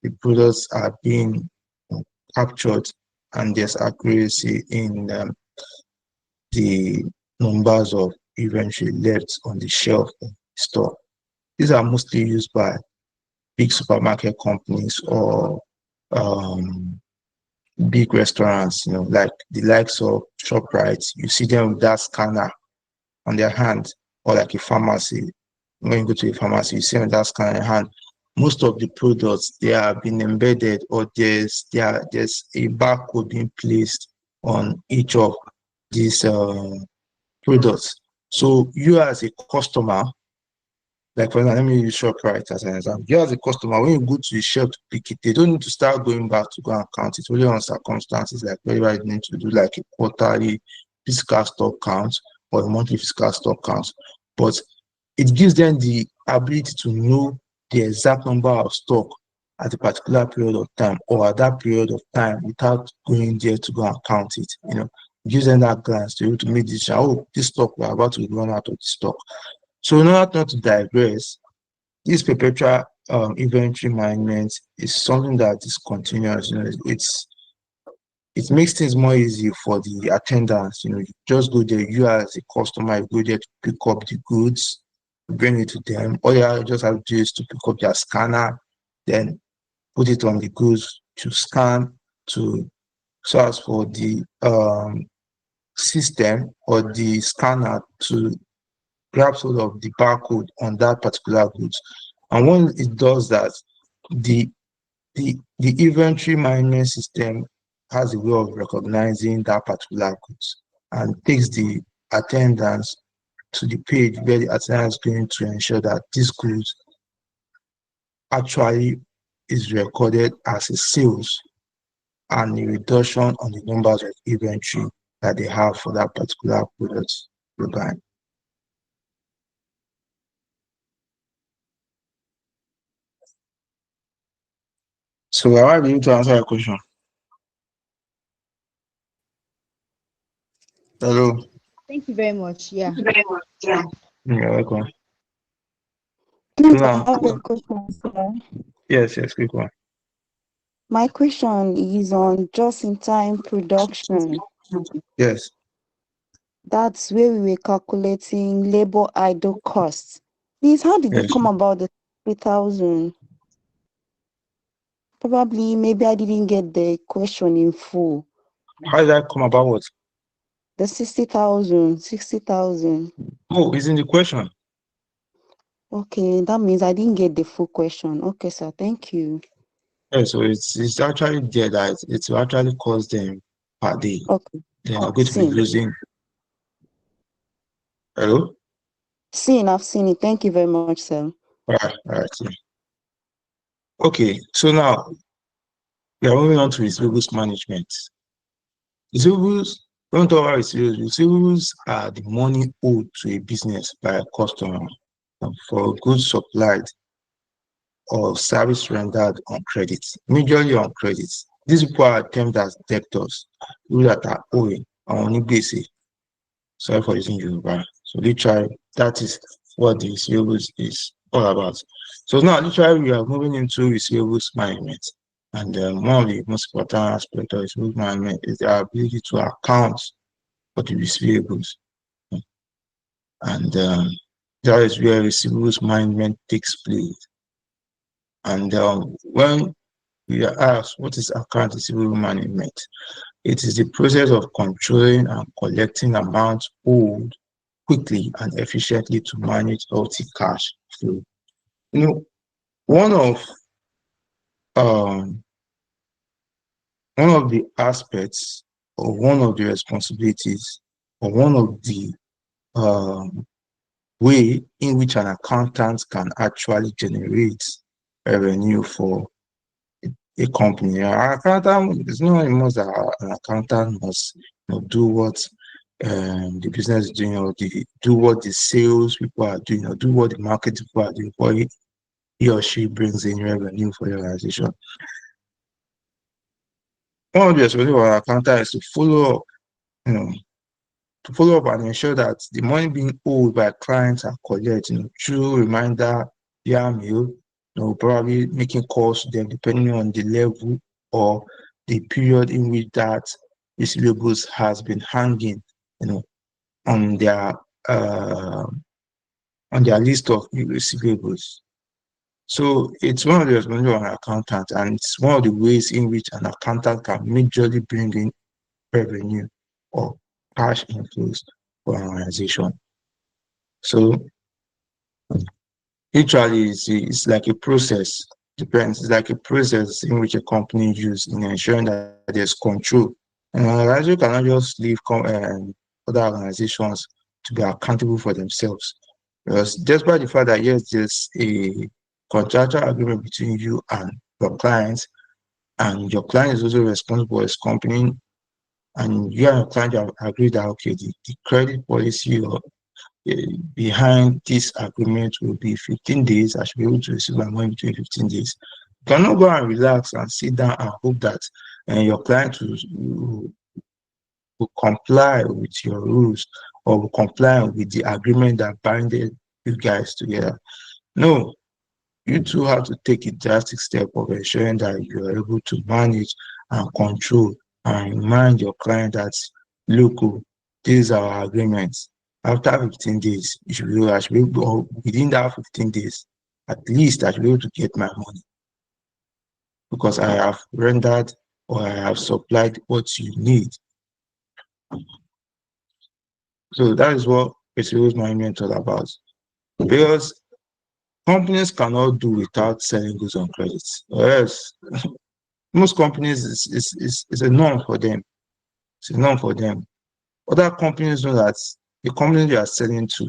the products are being captured and there's accuracy in the numbers of inventory left on the shelf of the store. These are mostly used by big supermarket companies or big restaurants, like the likes of ShopRite. You see them with that scanner on their hand, or like a pharmacy. When you go to a pharmacy, you see them with that scanner in your hand. Most of the products, they have been embedded, or there's a barcode being placed on each of these products. So you as a customer, like for example, let me use ShopRite as an example. You as a customer, when you go to the shelf to pick it, they don't need to start going back to go and count it. Only on circumstances like wherever you need to do like a quarterly physical stock count or a monthly physical stock count. But it gives them the ability to know the exact number of stock at a particular period of time or at that period of time without going there to go and count it. It gives them that glance to be able to make this, oh, this stock, we're about to run out of the stock. So in order not to digress, this perpetual inventory management is something that is continuous. It makes things more easy for the attendants. You just go there. You as a customer, you go there to pick up the goods, bring it to them. All you just have to do is to pick up your scanner, then put it on the goods to scan to so as for the system or the scanner to grabs hold of the barcode on that particular goods. And when it does that, the the inventory management system has a way of recognizing that particular goods and takes the attendance to the page where the attendant is going to ensure that this goods actually is recorded as a sales and a reduction on the numbers of inventory that they have for that particular product you're buying. So am I able to answer your question? Hello. Thank you very much. Yeah. You're welcome. Please, I Now, have a question, sir. yes, quick one. My question is on just-in-time production. Yes. That's where we were calculating labor idle costs. Please, how did it Yes. come about the 3,000? Probably, maybe I didn't get the question in full. How did that come about? What? The 60,000, 60,000. Oh, it's in the question. Okay, that means I didn't get the full question. Okay, sir, thank you. Yeah, so it's actually there that it will actually cost them per day. Okay. They are going to be Seen. losing. Hello? I've seen it. Thank you very much, sir. All right. Okay, so now we are moving on to receivables management. Receivables, don't talk about receivables. Receivables are the money owed to a business by a customer for goods supplied or service rendered on credit, majorly on credit. These people are termed as debtors, people that are owing on basic. Sorry for using Yoruba. So literally, that is what the receivables is all about. So now, literally, we are moving into receivables management. And one of the most important aspects of receivables management is the ability to account for the receivables. And that is where receivables management takes place. And when we are asked what is account receivable management, it is the process of controlling and collecting amounts owed quickly and efficiently to manage healthy cash flow. One of the aspects or one of the responsibilities or one of the way in which an accountant can actually generate revenue for a company. An accountant is not almost that an accountant must do what the business is doing, or do what the sales people are doing, or do what the marketing people are doing, for he or she brings in revenue for the organization. One of the responsibilities of an accountant is to follow up, and ensure that the money being owed by clients are collected, through reminder, via mail, probably making calls to them depending on the level or the period in which that receivables has been hanging, on their list of receivables. So it's one of the responsibilities of an accountant, and it's one of the ways in which an accountant can majorly bring in revenue or cash inflows for an organization. So literally, it's like a process. Depends. It's like a process in which a company uses in ensuring that there's control. And an organization cannot just leave other organizations to be accountable for themselves. Because despite the fact that yes, there's a contractual agreement between you and your clients, and your client is also responsible for his company, and you and your client have agreed that okay, the credit policy or behind this agreement will be 15 days. I should be able to receive my money between 15 days. You cannot go and relax and sit down and hope that your client will comply with your rules, or will comply with the agreement that binded you guys together. No, you two have to take a drastic step of ensuring that you are able to manage and control and remind your client that, look, this is our agreement. After 15 days, I should be able, within that 15 days, at least I should be able to get my money, because I have rendered or I have supplied what you need. So that is what receivables management is all about. Because companies cannot do without selling goods on credit. Yes, most companies is a norm for them. It's a norm for them. Other companies know that the company they are selling to,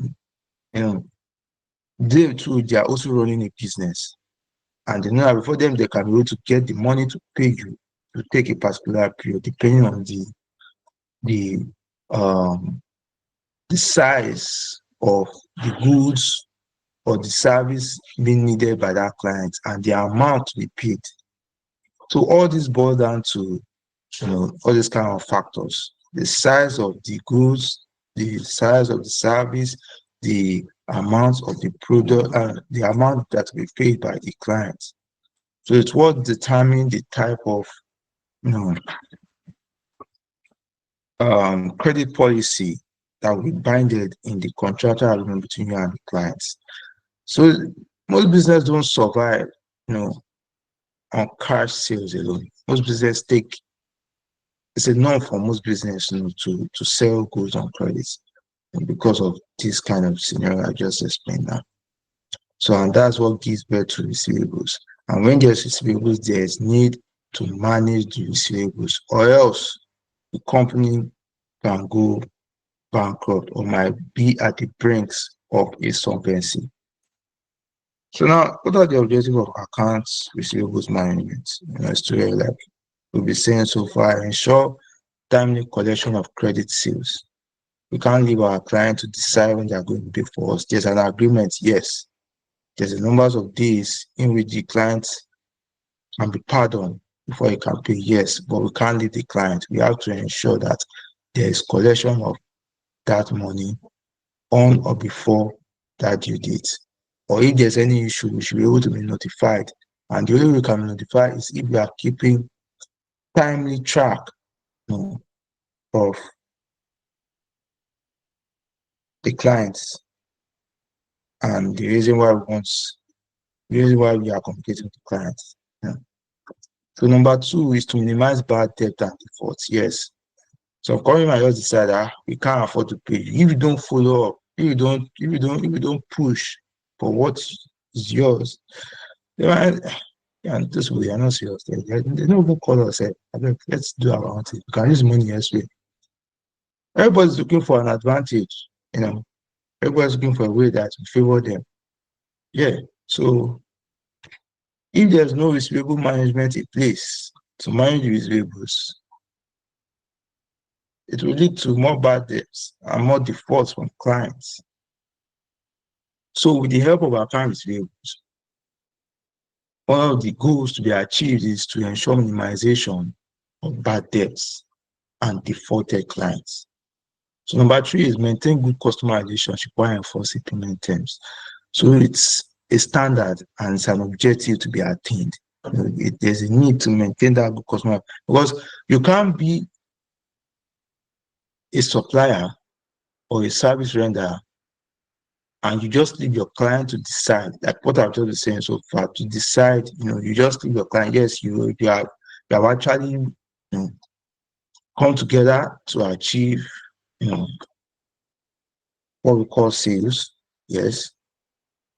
they too, they are also running a business. And they know that before them, they can be able to get the money to pay you to take a particular period, depending on the size of the goods or the service being needed by that client and the amount to be paid. So all this boils down to all these kind of factors: the size of the goods, the size of the service, the amount of the product, the amount that will be paid by the client. So it's what determines the type of credit policy that will be binded in the contractual agreement between you and the clients. So most businesses don't survive, on cash sales alone. Most businesses it's a norm for most businesses to sell goods on credits, because of this kind of scenario I just explained now. So, and that's what gives birth to receivables. And when there's receivables, there's need to manage the receivables, or else the company can go bankrupt or might be at the brinks of insolvency. So now, what are the objectives of accounts receivables management? Like we'll be saying so far: ensure timely collection of credit sales. We can't leave our client to decide when they are going to pay for us. There's an agreement, yes. There's a numbers of days in which the client can be pardoned before he can pay, yes, but we can't leave the client. We have to ensure that there is collection of that money on or before that due date. Or if there's any issue, we should be able to be notified. And the only way we can be notified is if we are keeping timely track of the clients and the reason why we are communicating with the clients. Yeah. So number 2 is to minimize bad debt and defaults. Yes. So company might just decide we can't afford to pay you. If you don't follow up, if you don't push for what is yours, they might Yeah, and this way, I'm not serious. They don't even call us. Let's do our own thing. We can use money elsewhere. Everybody's looking for an advantage, you know. Everybody's looking for a way that will favor them. Yeah. So if there's no receivable management in place to manage receivables, it will lead to more bad debts and more defaults from clients. So with the help of account receivables, one of the goals to be achieved is to ensure minimization of bad debts and defaulted clients. So number 3 is maintain good customer relationship while enforcing payment terms. So it's a standard and it's an objective to be attained. There's a need to maintain that good customer, because you can't be a supplier or a service renderer and you just leave your client to decide, like what I've just been saying so far, to decide, you just leave your client. Yes, you have actually come together to achieve, what we call sales. Yes.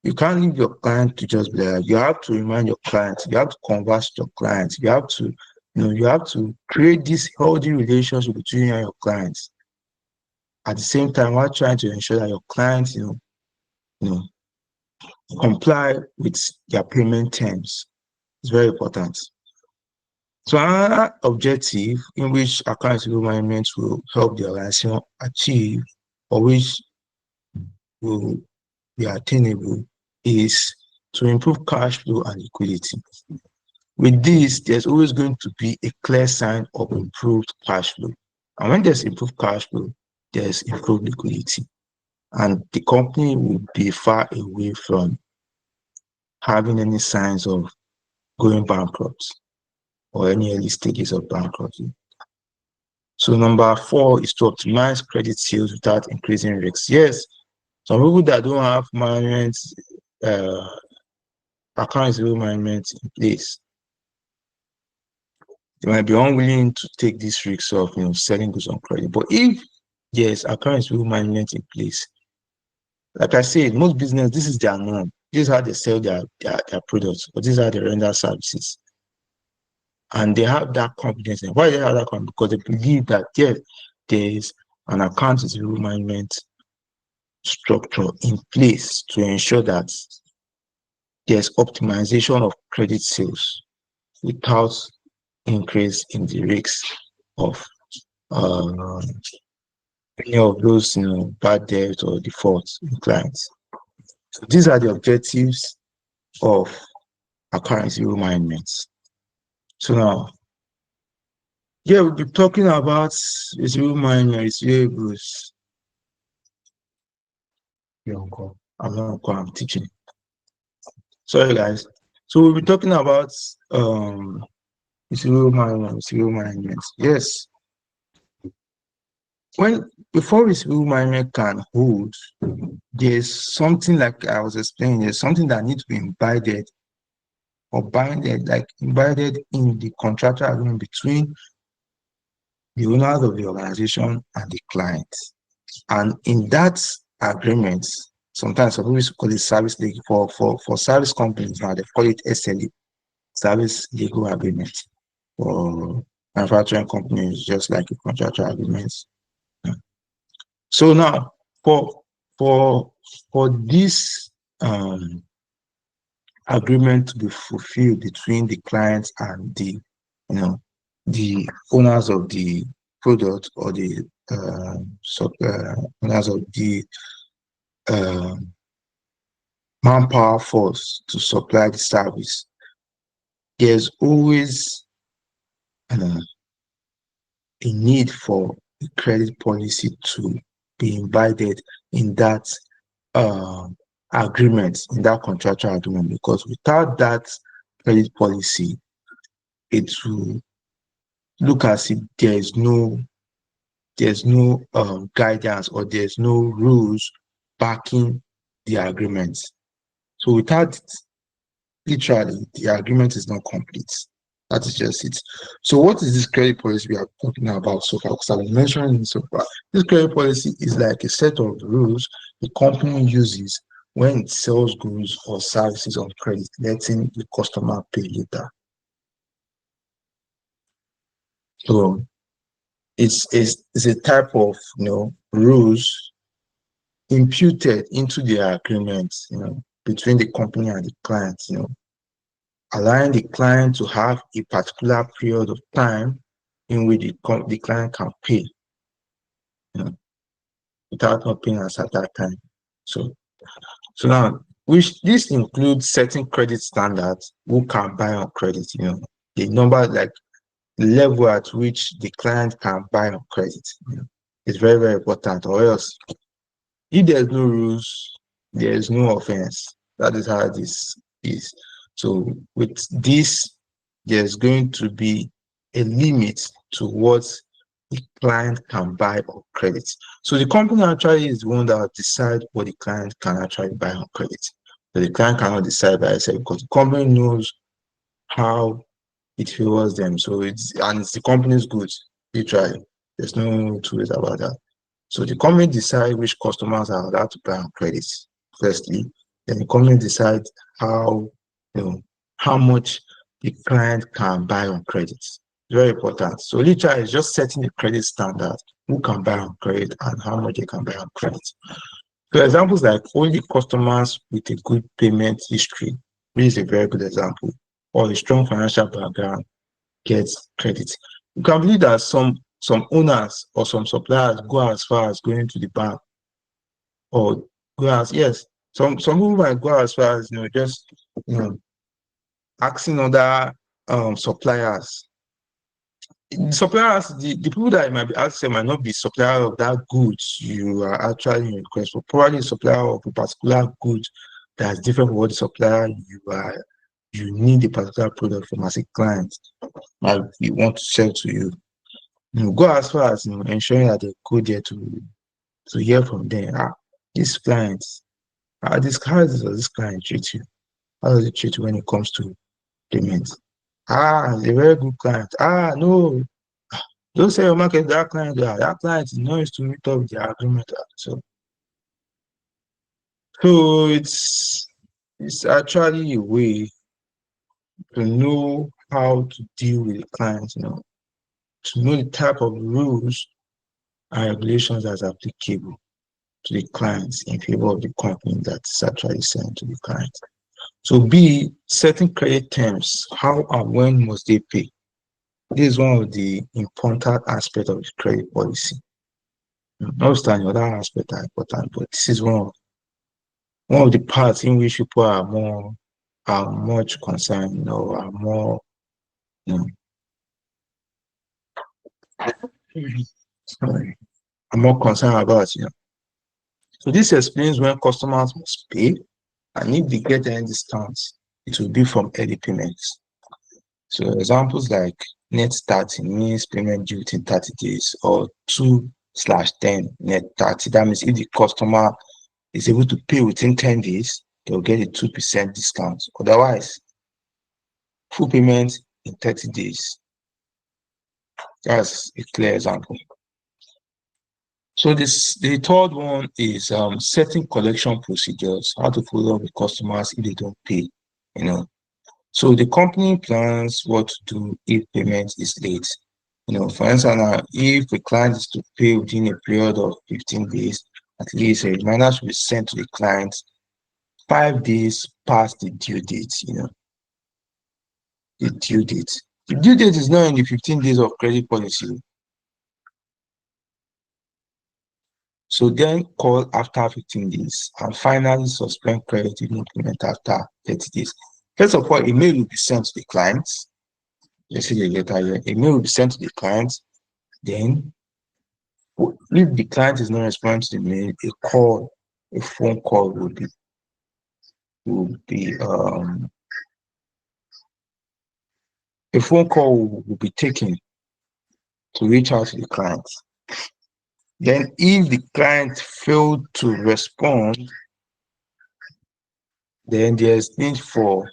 You can't leave your client to just be there. You have to remind your client, you have to converse with your clients, you have to, you have to create this healthy relationship between you and your clients. At the same time, while trying to ensure that your clients, comply with their payment terms. It's very important. So another objective in which account receivable management will help the organization achieve, or which will be attainable, is to improve cash flow and liquidity. With this, there's always going to be a clear sign of improved cash flow. And when there's improved cash flow, there's improved liquidity. And the company will be far away from having any signs of going bankrupt or any early stages of bankruptcy. So number 4 is to optimize credit sales without increasing risks. Yes, some people that don't have management, account receivable management in place, they might be unwilling to take this risk of selling goods on credit. But if there's account receivable management in place, like I said, most business, this is their norm. This is how they sell their products, or this is how they render services. And they have that confidence. And why they have that confidence? Because they believe that there is an account receivable management structure in place to ensure that there's optimization of credit sales without increase in the risks of any of those bad debt or defaults in clients. So these are the objectives of account receivable management. So now, we'll be talking about receivable management, receivables. I'm not uncle, I'm teaching. Sorry guys. So we'll be talking about receivable management. Yes. Before receivable management can hold, there's something, like I was explaining, there's something that needs to be embedded in the contractual agreement between the owners of the organization and the client. And in that agreement, sometimes some people call it service legal. For service companies now, they call it SLA, service legal agreement. For manufacturing companies, just like a contractual agreement. So now, for this agreement to be fulfilled between the clients and the owners of the product, or the owners of the manpower force to supply the service, there's always a need for a credit policy to be embedded in that agreement, in that contractual agreement, because without that credit policy, it will look as if there's no guidance, or there's no rules backing the agreement. So without it, literally, the agreement is not complete. That is just it. So what is this credit policy we are talking about so far? Because I've mentioned it so far. This credit policy is like a set of rules the company uses when it sells goods or services on credit, letting the customer pay later. So it's a type of rules imputed into the agreement between the company and the client, allowing the client to have a particular period of time in which the client can pay without not paying at that time. So now, this includes setting credit standards, who can buy on credit, the number, like the level at which the client can buy on credit. It's very, very important, or else if there's no rules, there is no offense. That is how this is. So with this, there's going to be a limit to what the client can buy on credit. So the company actually is the one that will decide what the client can actually buy on credit. So the client cannot decide by itself because the company knows how it favors them. So it's the company's goods, literally. There's no two ways about that. So the company decides which customers are allowed to buy on credit, firstly. Then the company decides how much the client can buy on credit. Very important. So literally it's just setting the credit standard, who can buy on credit and how much they can buy on credit. So examples like only customers with a good payment history, which is a very good example, or a strong financial background gets credit. You can believe that some owners or some suppliers go as far as going to the bank, or go as some people might go as far as just asking other suppliers. Suppliers, the people that you might be asking might not be supplier of that goods you are actually in request for, probably a supplier of a particular good that's different from what the supplier you need a particular product from as a client, like you want to sell to you. Go as far as ensuring that they go there to hear from them. These clients, how does this client treat you? How does it treat you when it comes to payment? A very good client. No, don't say your market that client. That client is not used to meet up with the agreement. So it's actually a way to know how to deal with the client, to know the type of rules and regulations that's applicable to the clients in favor of the company that's actually sent to the client. So B, setting credit terms. How and when must they pay? This is one of the important aspects of the credit policy. Notwithstanding other aspects are important, but this is one of the parts in which people are much concerned, are more I'm more concerned about. So this explains when customers must pay, and if they get any discounts, it will be from early payments. So examples like net 30 means payment due within 30 days, or 2/10 net 30. That means if the customer is able to pay within 10 days, they'll get a 2% discount. Otherwise, full payment in 30 days. That's a clear example. So the third one is setting collection procedures, how to follow up with customers if they don't pay. So the company plans what to do if payment is late. For instance, if a client is to pay within a period of 15 days, at least a reminder should be sent to the client 5 days past the due date. The due date. The due date is not in the 15 days of credit policy. So then call after 15 days and finally suspend credit if no payment after 30 days. First of all, a mail will be sent to the clients. You see the letter here. A mail will be sent to the clients. Then, if the client is not responding to the mail, a phone call will be taken to reach out to the client. Then, if the client failed to respond, then there's need for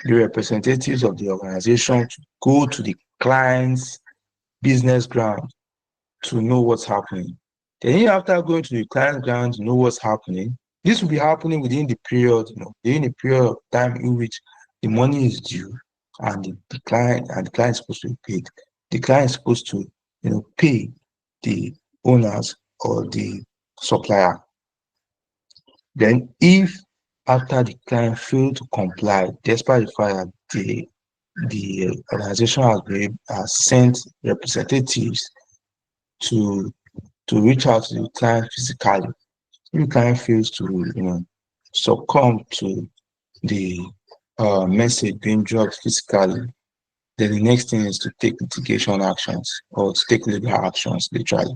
the representatives of the organization to go to the client's business ground to know what's happening. Then after going to the client's ground to know what's happening, This will be happening within the period, within the period of time in which the money is due and the client is supposed to be paid. The client is supposed to, pay the owners or the supplier. Then if after the client failed to comply, despite the fact that the organization has sent representatives to reach out to the client physically, if the client fails to succumb to the message being dropped physically, then the next thing is to take litigation actions or to take legal actions literally.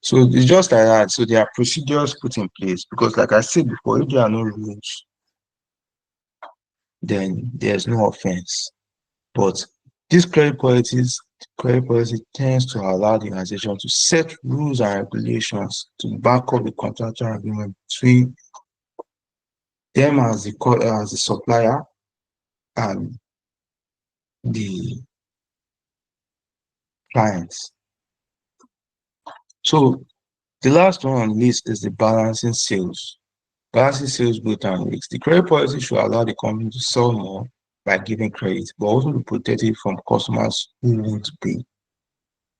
So it's just like that. So there are procedures put in place because, like I said before, if there are no rules, then there's no offense. But this credit policy tends to allow the organization to set rules and regulations to back up the contractual agreement between them as the supplier and the clients. So the last one on the list is the balancing sales. Balancing sales growth and risks. The credit policy should allow the company to sell more by giving credit, but also be protected from customers who won't pay.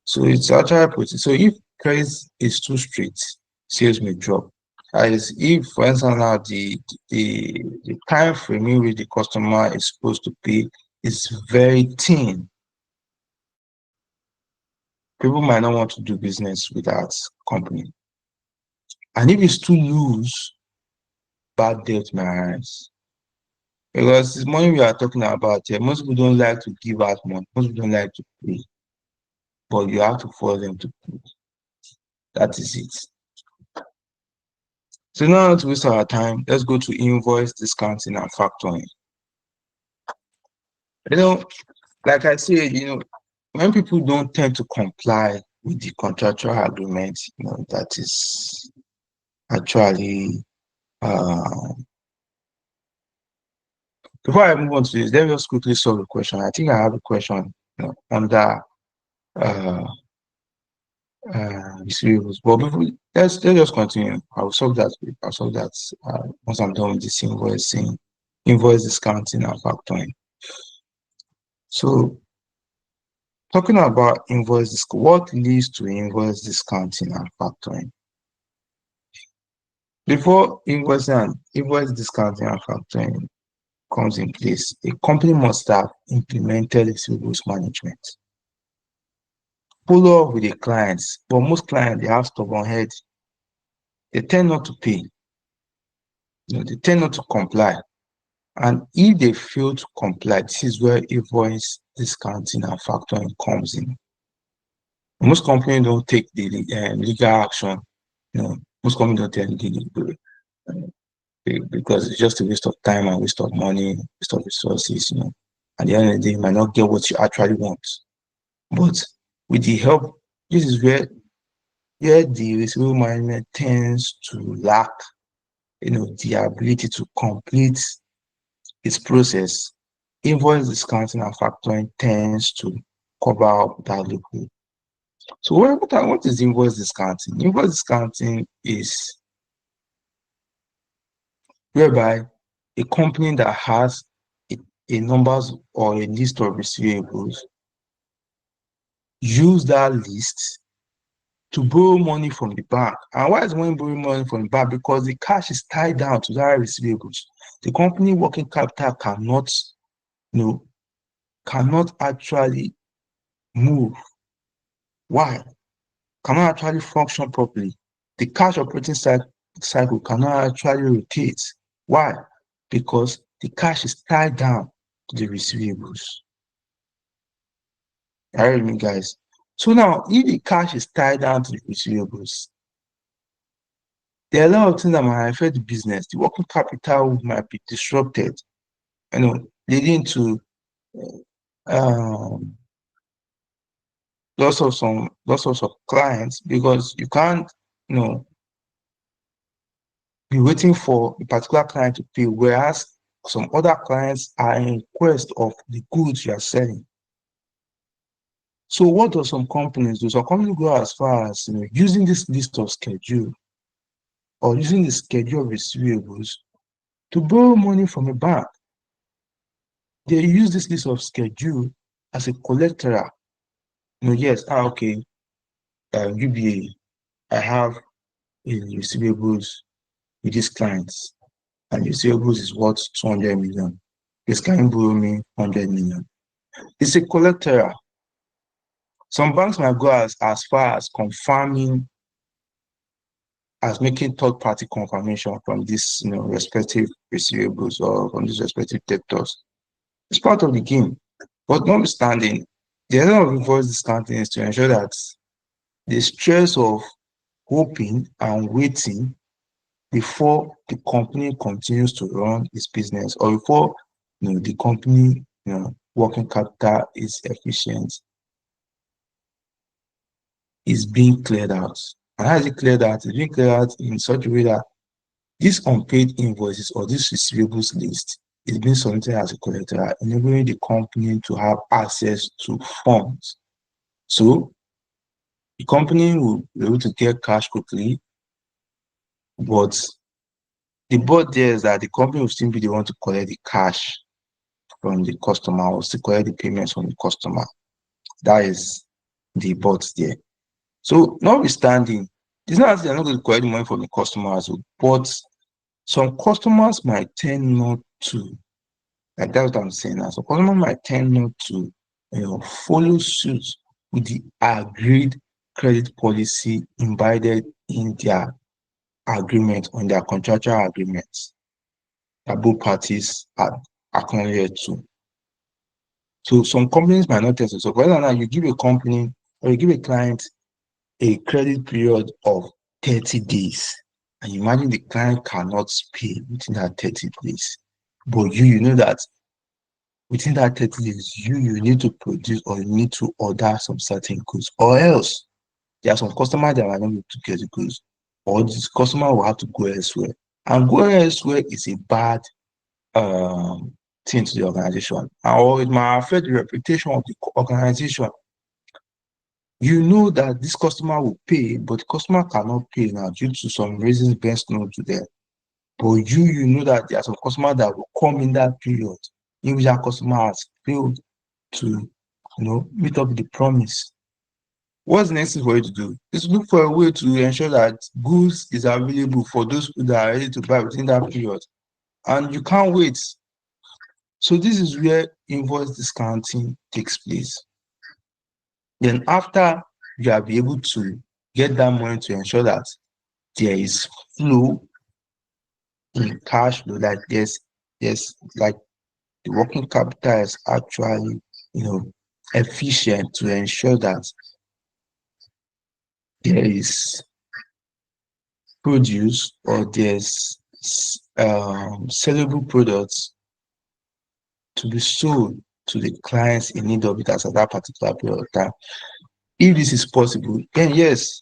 So it's actually so if credit is too strict, sales may drop. As if, for instance, now the time frame in which the customer is supposed to pay is very thin, people might not want to do business with that company. And if it's too loose, bad debt may arise. Because this money we are talking about here, most people don't like to give out money. Most people don't like to pay. But you have to force them to pay. That is it. So now, not to waste our time, let's go to invoice discounting and factoring. Like I said, when people don't tend to comply with the contractual agreement, that is actually before I move on to this, let me just quickly solve the question. I think I have a question under receivables. But before, let's just continue. I'll solve that once I'm done with this invoice discounting and factoring. So talking about what leads to invoice discounting and factoring? Before invoice discounting and factoring comes in place, a company must have implemented receivables management. Follow up with the clients, but most clients, they have stubborn head. They tend not to pay. They tend not to comply. And if they fail to comply, this is where invoice discounting and factoring comes in. Most companies don't take the legal action. Most companies don't take legal because it's just a waste of time and waste of money, waste of resources. At the end of the day, you might not get what you actually want. But with the help, this is where the receivable management tends to lack, the ability to complete its process. Invoice discounting and factoring tends to cover up that loophole. So what is invoice discounting? Invoice discounting is whereby a company that has a numbers or a list of receivables use that list to borrow money from the bank. And why is money borrowing money from the bank? Because the cash is tied down to that receivables. The company working capital cannot actually move. Why? Cannot actually function properly. The cash operating cycle cannot actually rotate. Why? Because the cash is tied down to the receivables. All right, guys. So now, if the cash is tied down to the receivables, there are a lot of things that might affect the business. The working capital might be disrupted, leading to lots of clients, because you can't, be waiting for a particular client to pay, whereas some other clients are in quest of the goods you are selling. So what do some companies do? Some companies go as far as using this list of schedule or using the schedule of receivables to borrow money from a bank. They use this list of schedule as a collateral. Yes, okay, UBA, I have a receivables with these clients, and receivables is worth 200 million. This can borrow me 100 million. It's a collateral. Some banks might go as far as confirming, as making third-party confirmation from these respective receivables or from these respective debtors. It's part of the game. But notwithstanding, the essence of invoice discounting is to ensure that the stress of hoping and waiting before the company continues to run its business, or before the company working capital is efficient, is being cleared out. And how is it cleared out? It's being cleared out in such a way that these unpaid invoices or this receivables list is being submitted as a collateral, enabling the company to have access to funds. So the company will be able to get cash quickly, but the but there is that the company will still be the one to collect the cash from the customer, or still collect the payments from the customer. That is the but there. So notwithstanding, it's not as they're not going to collect the money from the customers, but some customers might tend not to, like that's what I'm saying now. So customers might tend not to follow suit with the agreed credit policy embedded in their agreement, on their contractual agreements that both parties are acknowledged to. So some companies might not test it. So whether or not you give a company or you give a client a credit period of 30 days, and you imagine the client cannot pay within that 30 days, but you know that within that 30 days, you need to produce, or you need to order some certain goods, or else there are some customers that are not able to get the goods, or this customer will have to go elsewhere. And going elsewhere is a bad thing to the organization, or it might affect the reputation of the organization. You know that this customer will pay, but the customer cannot pay now due to some reasons best known to them. But you know that there are some customers that will come in that period in which that customer has failed to meet up with the promise. What's the next thing for you to do? Is look for a way to ensure that goods is available for those people that are ready to buy within that period. And you can't wait. So this is where invoice discounting takes place. Then after you are able to get that money to ensure that there is flow in cash flow, like there's like the working capital is actually efficient, to ensure that there is produce, or there's sellable products to be sold to the clients in need of it at that particular period of time. If this is possible, then yes,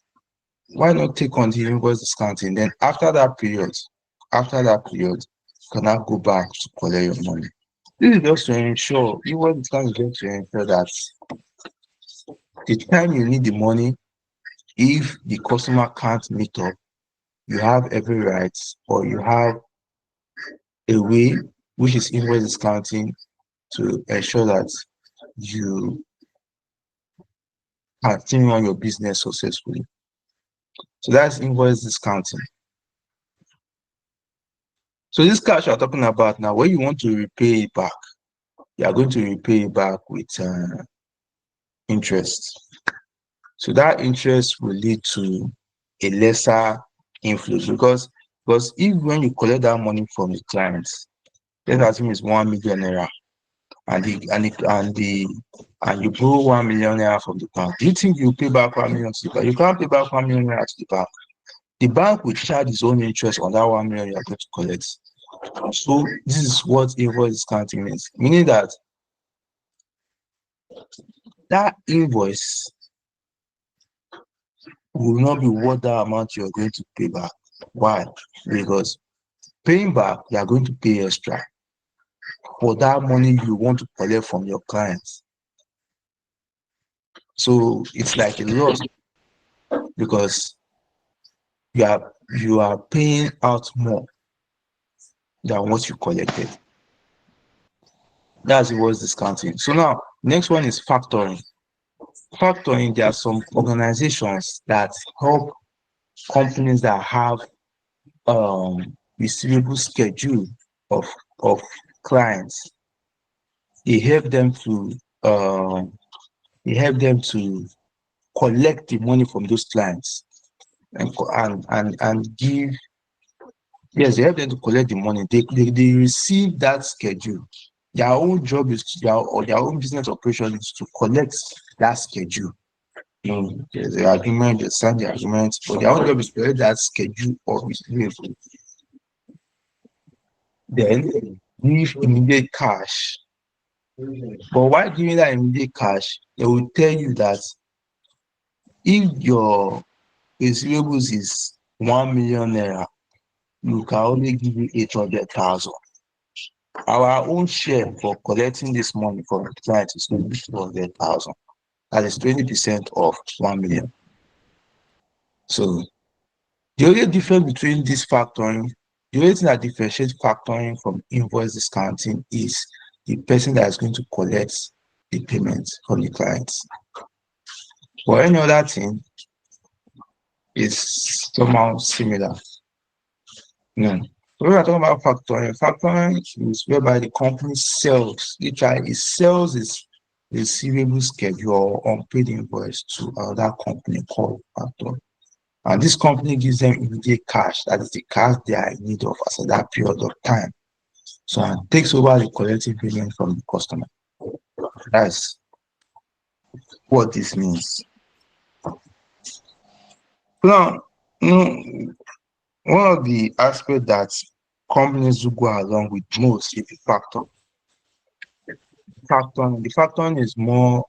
why not take on the invoice discounting? Then after that period, you can now go back to collect your money. This is just to ensure, invoice discounting is just to ensure that the time you need the money, if the customer can't meet up, you have every right, or you have a way, which is invoice discounting, to ensure that you continue on your business successfully. So that's invoice discounting. So this cash you're talking about now, when you want to repay it back, you are going to repay it back with interest. So that interest will lead to a lesser inflow, because if when you collect that money from the clients, let's assume it's 1 million naira, and you borrow 1 million naira from the bank, do you think you pay back 1 million to the bank? You can't pay back 1 million naira to the bank. The bank will charge its own interest on that 1 million you are going to collect. So this is what invoice discounting means, meaning that that invoice will not be worth that amount you are going to pay back. Why? Because paying back, you are going to pay extra for that money you want to collect from your clients. So it's like a loss, because you are paying out more than what you collected. That's what's discounting. So now, next one is factoring. Factoring, there are some organizations that help companies that have receivable schedule of clients. They help them to collect the money from those clients and give. Yes, they help them to collect the money. They receive that schedule. Their own job is their own business operation is to collect that schedule. There's the agreement, they sign the agreement, but their own job is to collect that schedule of receivable. Then give immediate cash. But while giving that immediate cash, they will tell you that if your receivables is 1 million naira, you can only give you 800,000. Our own share for collecting this money from the client is going to be 200,000. That is 20% of 1 million. So the only difference between this factoring, the only thing that differentiates factoring from invoice discounting is the person that is going to collect the payment from the clients. For any other thing, it's somehow similar. No. When we are talking about factoring is whereby the company sells, literally it sells its receivable schedule or unpaid invoice to another company called factor. And this company gives them immediate cash, that is the cash they are in need of at that period of time. So it takes over the collective payment from the customer. That's what this means. Now, one of the aspects that companies do go along with most is the factor. The factoring is more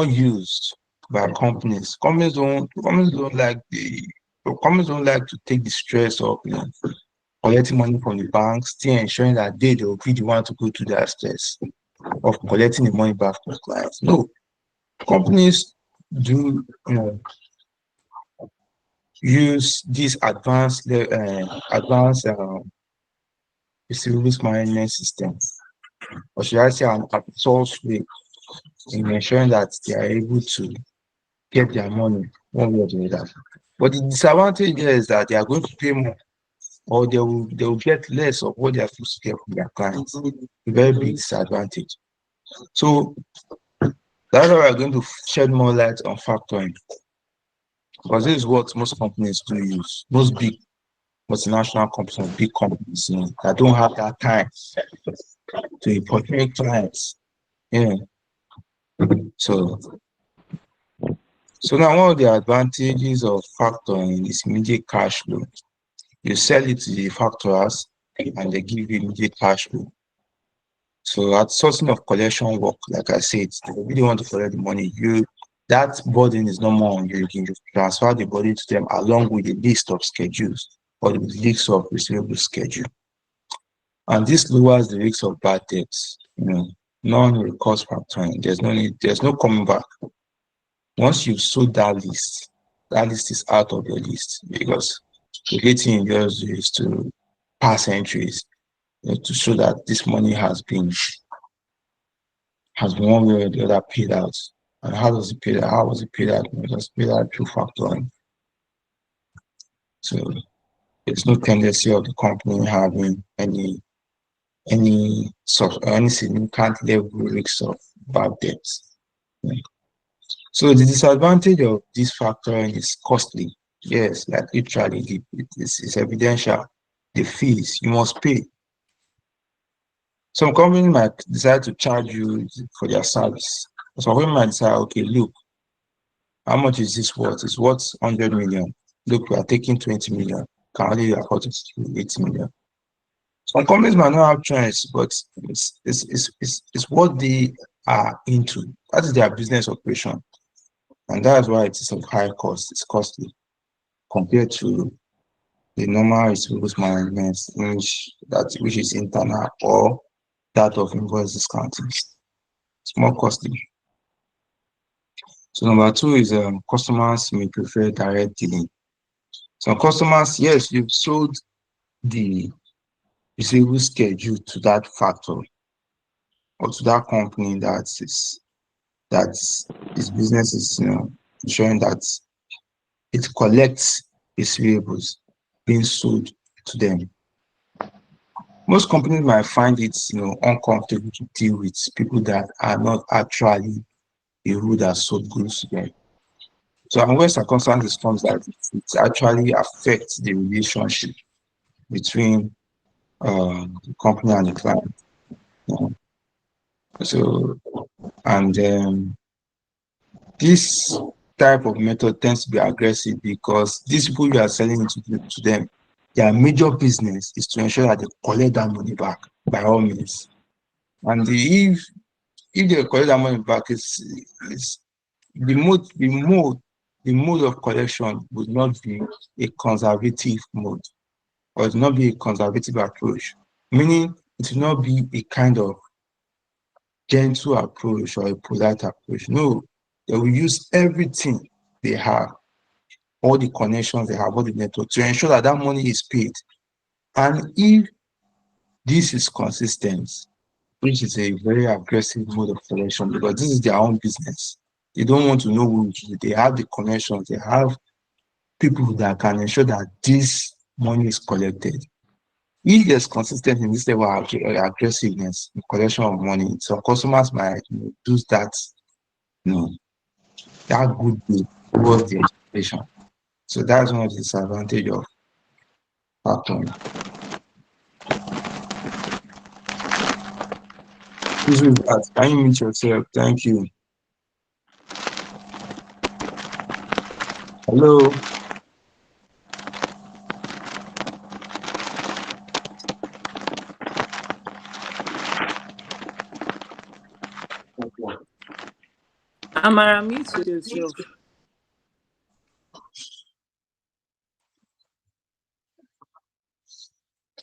used by companies. Companies don't like to take the stress of collecting money from the banks, still ensuring that they will be the one to go through that stress of collecting the money back from the clients. No, companies do use this advanced receivables management system, or should I say an outsourced way, in ensuring that they are able to get their money one way or the other. But the disadvantage there is that they are going to pay more, or they will get less of what they are supposed to get from their clients. A very big disadvantage. So that's why we're going to shed more light on factoring, because this is what most companies do use. Most big multinational companies, big companies, that don't have that time to importunate clients. So now one of the advantages of factoring is immediate cash flow. You sell it to the factorers and they give you immediate cash flow. So at sourcing of collection work, like I said, if you really want to collect the money, that burden is no more on you. You can transfer the burden to them along with the list of schedules or the list of receivable schedule. And this lowers the risk of bad debts. Non-recourse factoring. There's no coming back. Once you've sold that list is out of your list, because the only thing you just do is to pass entries to show that this money has been one way or the other paid out. And how was it paid out? How was it paid out? It was paid out through factoring. So there's no tendency of the company having any significant level risks of bad debts. So the disadvantage of this factoring is costly. Yes, like literally, it's evidential. The fees you must pay. Some companies might decide to charge you for their service. Some companies might decide, okay, look, how much is this worth? It's worth 100 million. Look, we are taking 20 million. Can only afford to do 80 million. Some companies might not have choice, but it's what they are into. That is their business operation. And that's why it is of high cost. It's costly compared to the normal receivables management, which is internal, or that of invoice discounting. It's more costly. So number two is customers may prefer direct dealing. Some customers, yes, you've sold the receivable schedule to that factory or to that company that his business is ensuring that it collects receivables being sold to them. Most companies might find it uncomfortable to deal with people that are not actually who that sold goods to them. So and where circumstances comes that it actually affects the relationship between the company and the client. So and this type of method tends to be aggressive because these people you are selling it to them, their major business is to ensure that they collect that money back by all means. And if they collect that money back, it's the mode of collection would not be a conservative mode, or it will not be a conservative approach, meaning it will not be a kind of gentle approach or a polite approach. No, they will use everything they have, all the connections they have, all the network to ensure that that money is paid. And if this is consistent, which is a very aggressive mode of collection because this is their own business. They don't want to know who they have the connections, they have people that can ensure that this money is collected. If there's consistent in this level of aggressiveness in collection of money, some customers might do that, that good deal towards the expectation. So that's one of the disadvantages of factoring. Please with that, can you mute yourself? Thank you. Hello. Amara, mute yourself.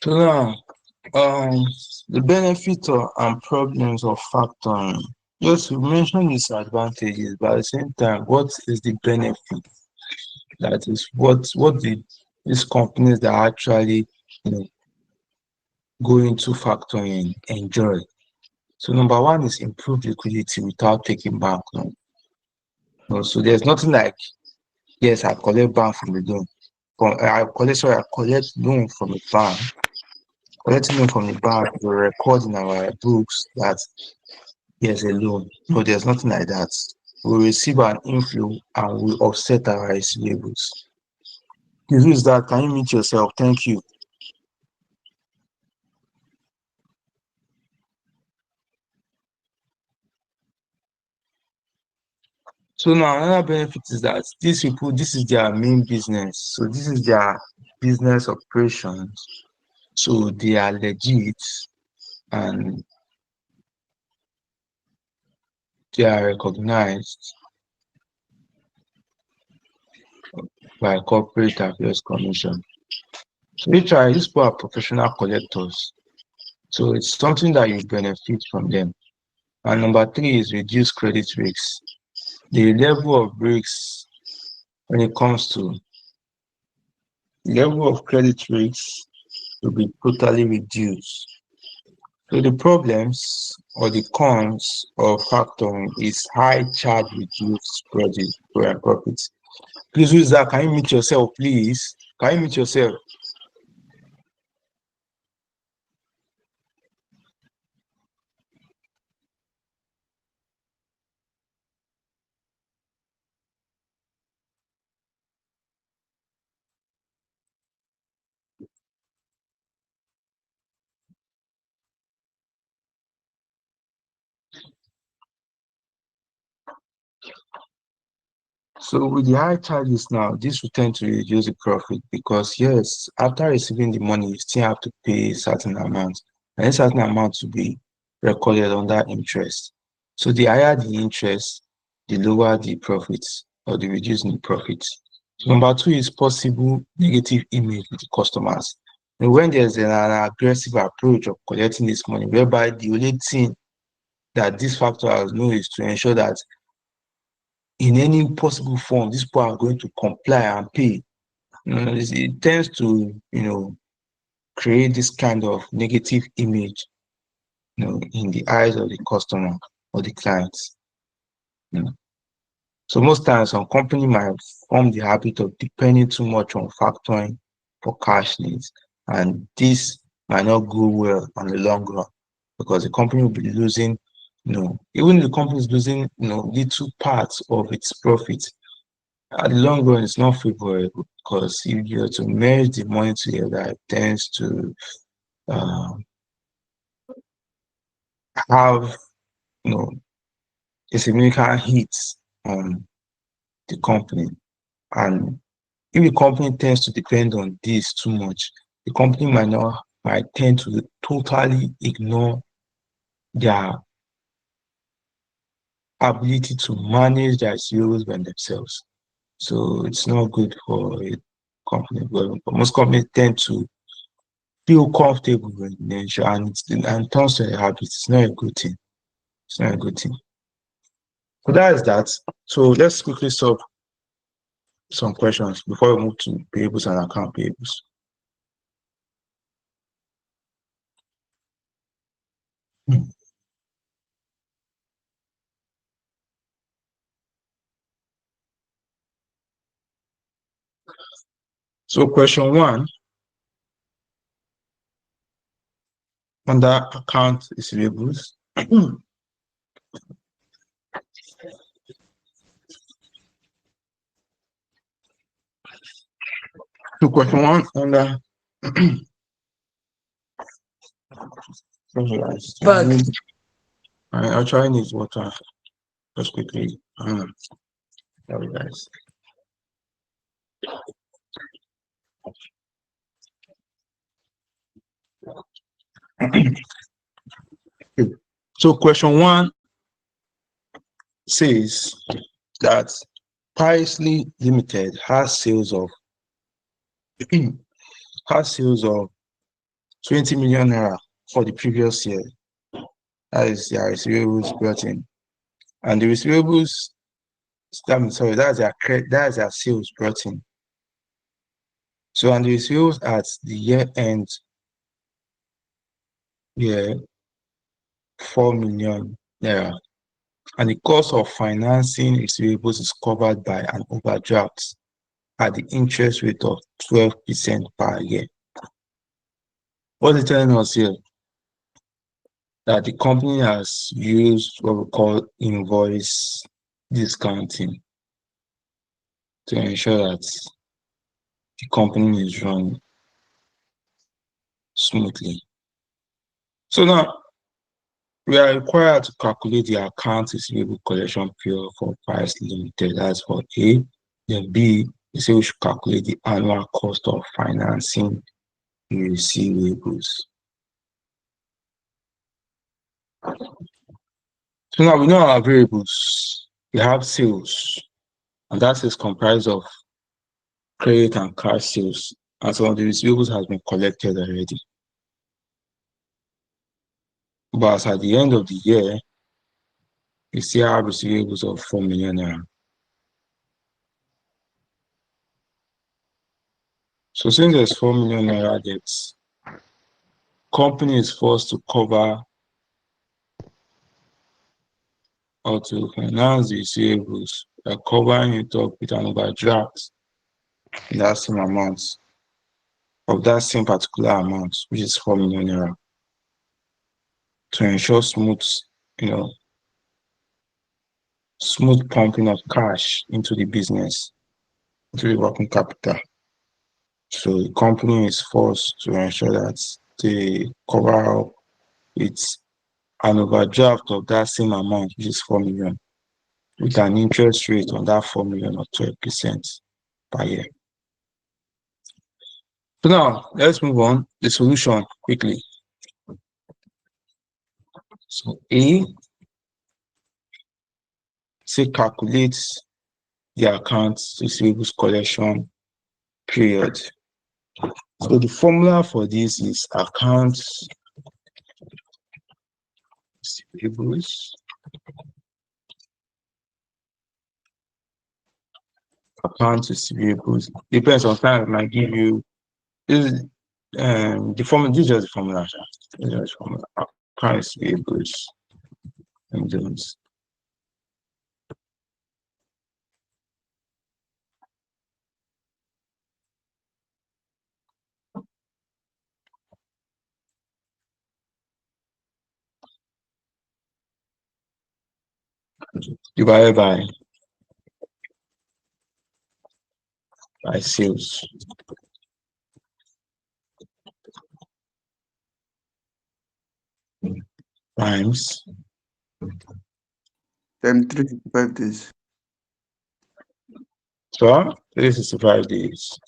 So now, the benefits and problems of factoring. Yes, we mentioned disadvantages, but at the same time, what is the benefit? That is what these companies that actually go into factoring enjoy. So number one is improved liquidity without taking bank loan. So there's nothing like, yes, I collect bank from the loan. I collect loan from the bank. Collecting loan from the bank, we record in our books that there's a loan. No, there's nothing like that. We receive an inflow and we offset our receivables. Who is that? Can you mute yourself? Thank you. So now another benefit is that these people, this is their main business. So this is their business operations. So they are legit and they are recognized by Corporate Affairs Commission. So these people are professional collectors. So it's something that you benefit from them. And number three is reduce credit risks. The level of risks when it comes to level of credit risks will be totally reduced. So the problems or the cons of factoring is high charge reduced profits. Please, who is that? Can you mute yourself, please? Can you mute yourself? So with the high charges now, this will tend to reduce the profit because yes, after receiving the money, you still have to pay a certain amount, and a certain amount to be recorded under interest. So the higher the interest, the lower the profits or the reducing the profits. So number two is possible negative image with the customers. And when there's an aggressive approach of collecting this money, whereby the only thing that this factor has known is to ensure that in any possible form, these people are going to comply and pay. It tends to, create this kind of negative image, in the eyes of the customer or the clients. So most times, some company might form the habit of depending too much on factoring for cash needs, and this might not go well on the long run because the company will be losing, even the company is losing, little parts of its profit. At the long run, it's not favorable because if you are to merge the money together, it tends to have, a significant hit on the company. And if the company tends to depend on this too much, the company might tend to totally ignore their ability to manage their receivables by themselves. So it's not good for a company. But most companies tend to feel comfortable with nature, and turns to a habit. It's not a good thing. It's not a good thing. So that is that. So let's quickly solve some questions before we move to payables and account payables. So question 1, under account receivables. So question 1 under I'll try need water just quickly. Sorry guys. So question 1 says that Parsley Limited has sales of 20 million naira for the previous year. That is their receivables brought in. And the receivables, that's their sales brought in. So, and the receivables at the year end, 4 million naira. And the cost of financing receivables is covered by an overdraft at the interest rate of 12% per year. What is telling us here? That the company has used what we call invoice discounting to ensure that the company is run smoothly. So now we are required to calculate the account receivable collection period for Price Limited. That's for A. Then B, we say we should calculate the annual cost of financing the receivables. So now we know our variables. We have sales, and that is comprised of credit and cash sales, and some of the receivables has been collected already. But as at the end of the year, we still have receivables of 4 million naira. So since there's 4 million naira debts, company is forced to cover or to finance the receivables by covering it up with an overdraft in that same amount, of that same particular amount, which is 4 million naira, to ensure smooth pumping of cash into the business, into the working capital. So the company is forced to ensure that they cover up with an overdraft of that same amount, which is 4 million, with an interest rate on that 4 million of 12% per year. So now let's move on the solution quickly. So A, say calculate the account receivables collection period. So the formula for this is account receivables Accounts receivables. Depends on time. It might give you this. The formula. This is just the formula. This is just the formula. Accounts receivables and loans. Divided by sales. Times 365 days. So 365 days.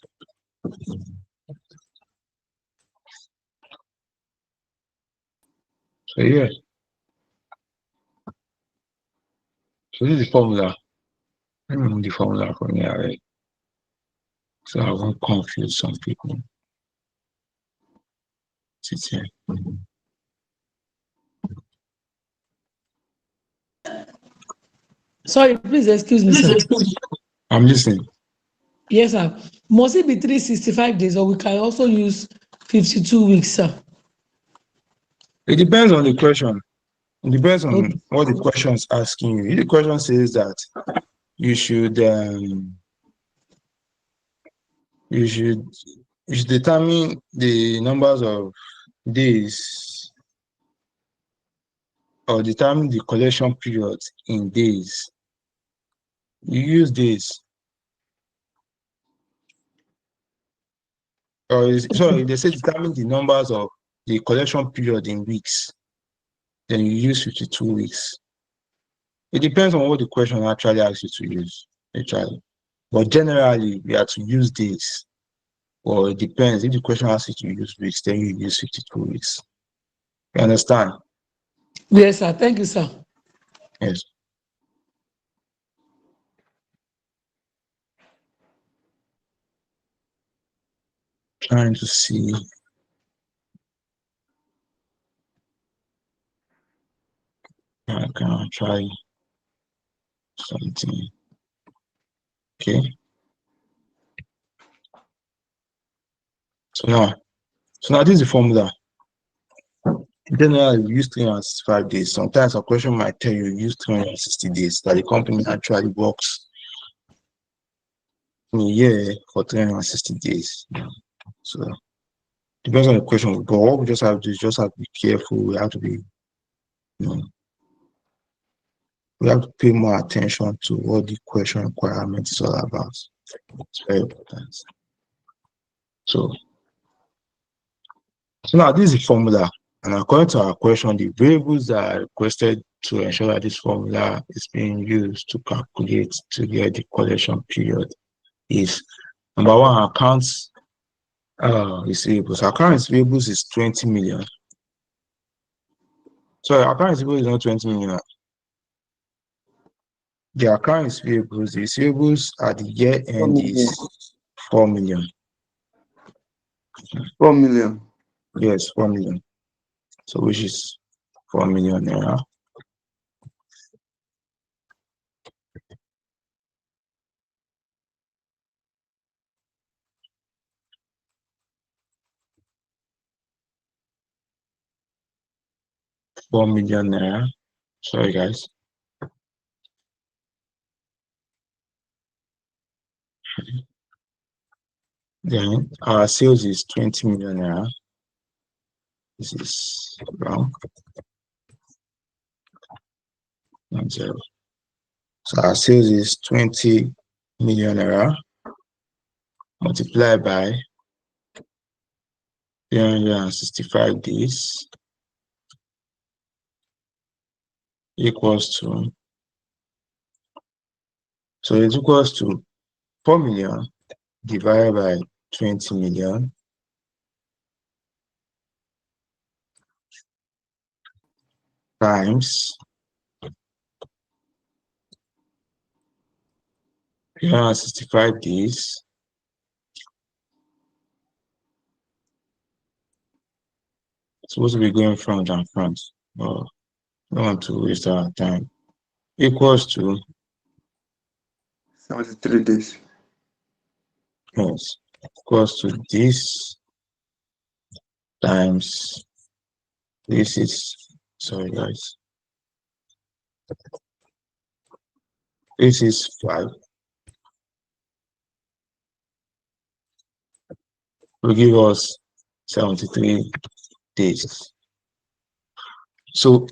So yeah. So this is the formula. Let me move the formula from here, right? So I won't confuse some people. Sit here. Sorry, please excuse me, sir. I'm listening. Yes, sir. Must it be 365 days or we can also use 52 weeks, sir? It depends on the question. It depends on Okay. what the question is asking you. If the question says that you should determine the numbers of days or determine the collection period in days, you use days. Or sorry, they say determine the numbers of the collection period in weeks, then you use 52 weeks. It depends on what the question actually asks you to use, actually. But generally, we have to use days. Or it depends. If the question asks you to use weeks, then you use 52 weeks. You understand? Yes, sir. Thank you, sir. Yes. Trying to see. I can try something. Okay. So now this is the formula. Generally, we use 365 days. Sometimes a question might tell you use 360 days, that the company actually works in a year for 360 days. So depends on the question. But what we just have to do is just have to be careful. We have to be, we have to pay more attention to what the question requirement is all about. It's very important. So now this is the formula. And according to our question, the variables that are requested to ensure that this formula is being used to calculate to get the collection period is number one, accounts receivables. Account receivables is 20 million. So account receivables is not 20 million. The account receivables, the receivables at the year end is 4 million. 4 million. Yes, 4 million. So which is 4 million naira. $4 million naira. Sorry, guys. Then our sales is 20 million naira. This is wrong. 10. So our sales is 20 million naira multiplied by 365 days equals to, so it's equals to 4 million divided by 20 million times 365 days it's supposed to be going front and front. Oh, I don't want to waste our time. Equals to 73 days. expense equals to this times this is, sorry guys, this is 5. Will give us 73 days. So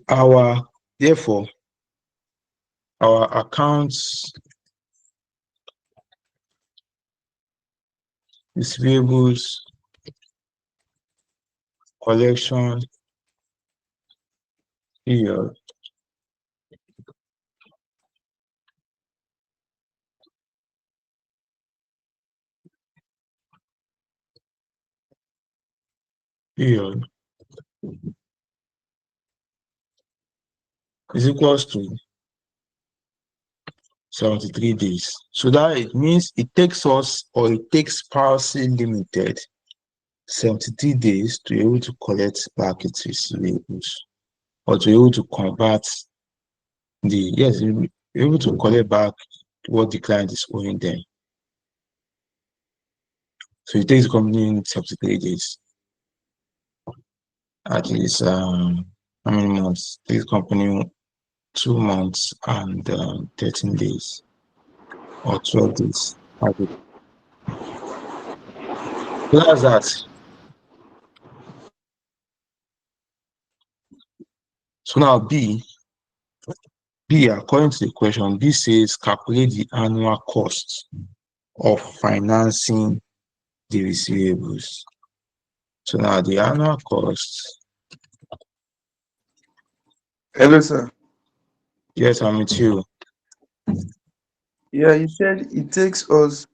therefore, our accounts receivables collection period is equals to 73 days. So that it means it takes us, or it takes Parsley Limited 73 days to be able to collect back its receivables, or to be able to convert be able to collect back what the client is owing them. So it takes the company 73 days. At least how many months? It takes company 2 months and 13 days or 12 days. So that's that. So now B, according to the question, B says calculate the annual cost of financing the receivables. So now the annual cost. Hello, sir. Yes, I'm with you. Yeah, you said it takes us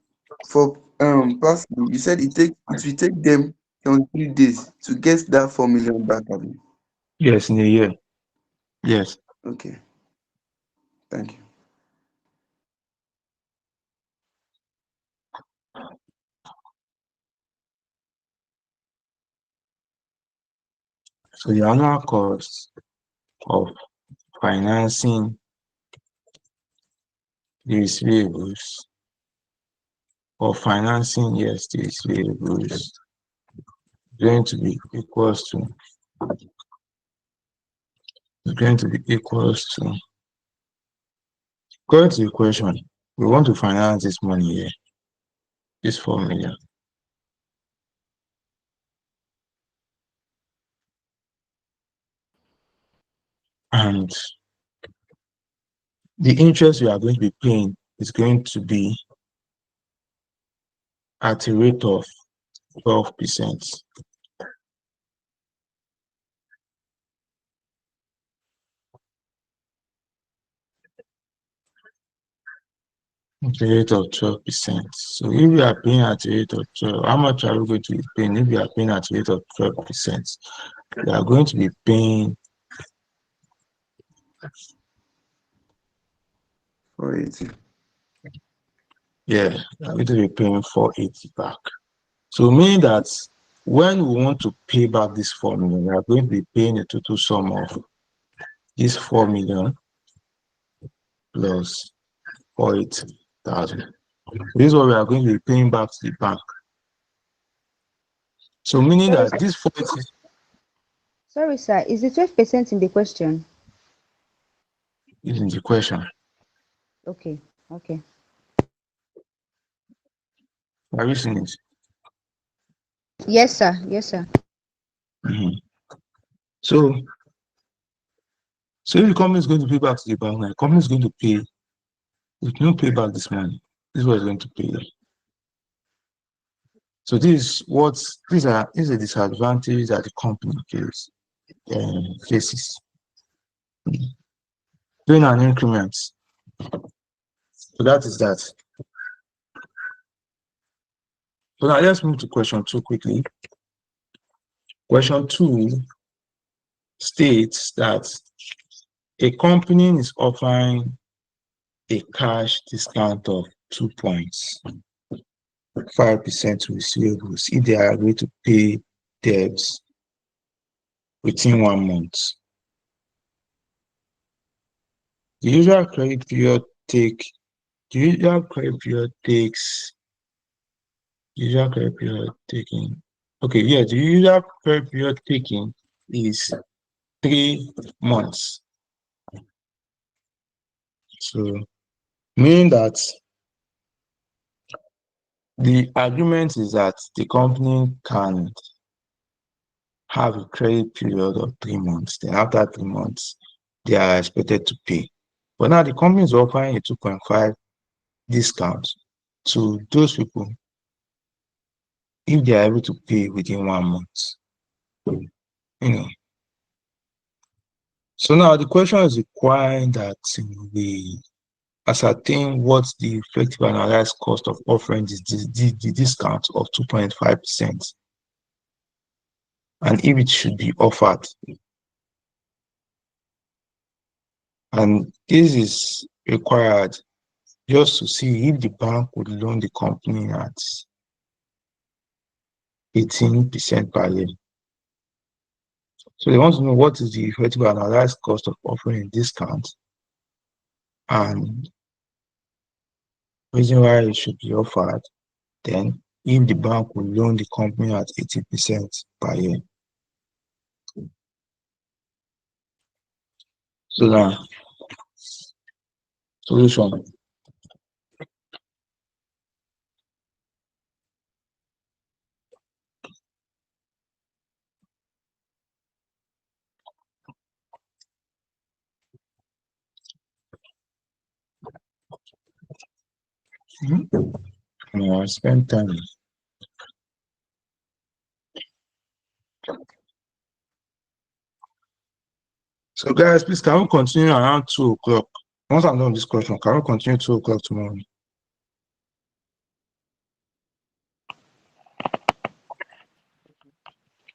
for personally, you said it will take them 23 days to get that 4 million back, abi? Yes, in a year. Yes. Okay. Thank you. So the annual cost of financing the receivables, or financing, yes, the receivables, is going to be equals to, according to the equation, we want to finance this money here, this 4 million. And the interest we are going to be paying is going to be at a rate of 12%. At a rate of 12%. So if we are paying at a rate of 12, how much are we going to be paying? If we are paying at a rate of 12%, we are going to be paying 480. Yeah, we are going to be paying 480 back. So meaning that when we want to pay back this 4 million, we are going to be paying a total sum of this 4 million plus 480,000. This is what we are going to be paying back to the bank. So meaning Sorry, that sir. this 480 Sorry, sir. Is the 12% in the question? is in the question. Okay. Okay. Are you seeing it? Yes, sir. Yes, sir. So if the company is going to pay back to the bank, the company is going to pay, if you don't pay back this money, this is what it's going to pay. So these are a disadvantage that the company faces. Doing an increment. So that is that. So now let's move to question 2 quickly. Question 2 states that a company is offering a cash discount of 2.5% to receivables if they are agreed to pay debts within 1 month. The usual credit period takes Usual credit period taking. Okay, yeah, the usual credit period taking is 3 months. So, meaning that the agreement is that the company can have a credit period of 3 months. Then after 3 months, they are expected to pay. But now the company is offering a 2.5 discount to those people if they are able to pay within 1 month. You know. So now the question is requiring that we ascertain what the effective annualized cost of offering the discount of 2.5%, and if it should be offered. And this is required just to see if the bank would loan the company at 18% per year. So they want to know what is the effective annualized cost of offering a discount and reason why it should be offered. Then, if the bank will loan the company at 80% per year. So now, solution. I spend time. So guys, please can we continue around 2 o'clock? Once I'm done with this question, can we continue 2 o'clock tomorrow?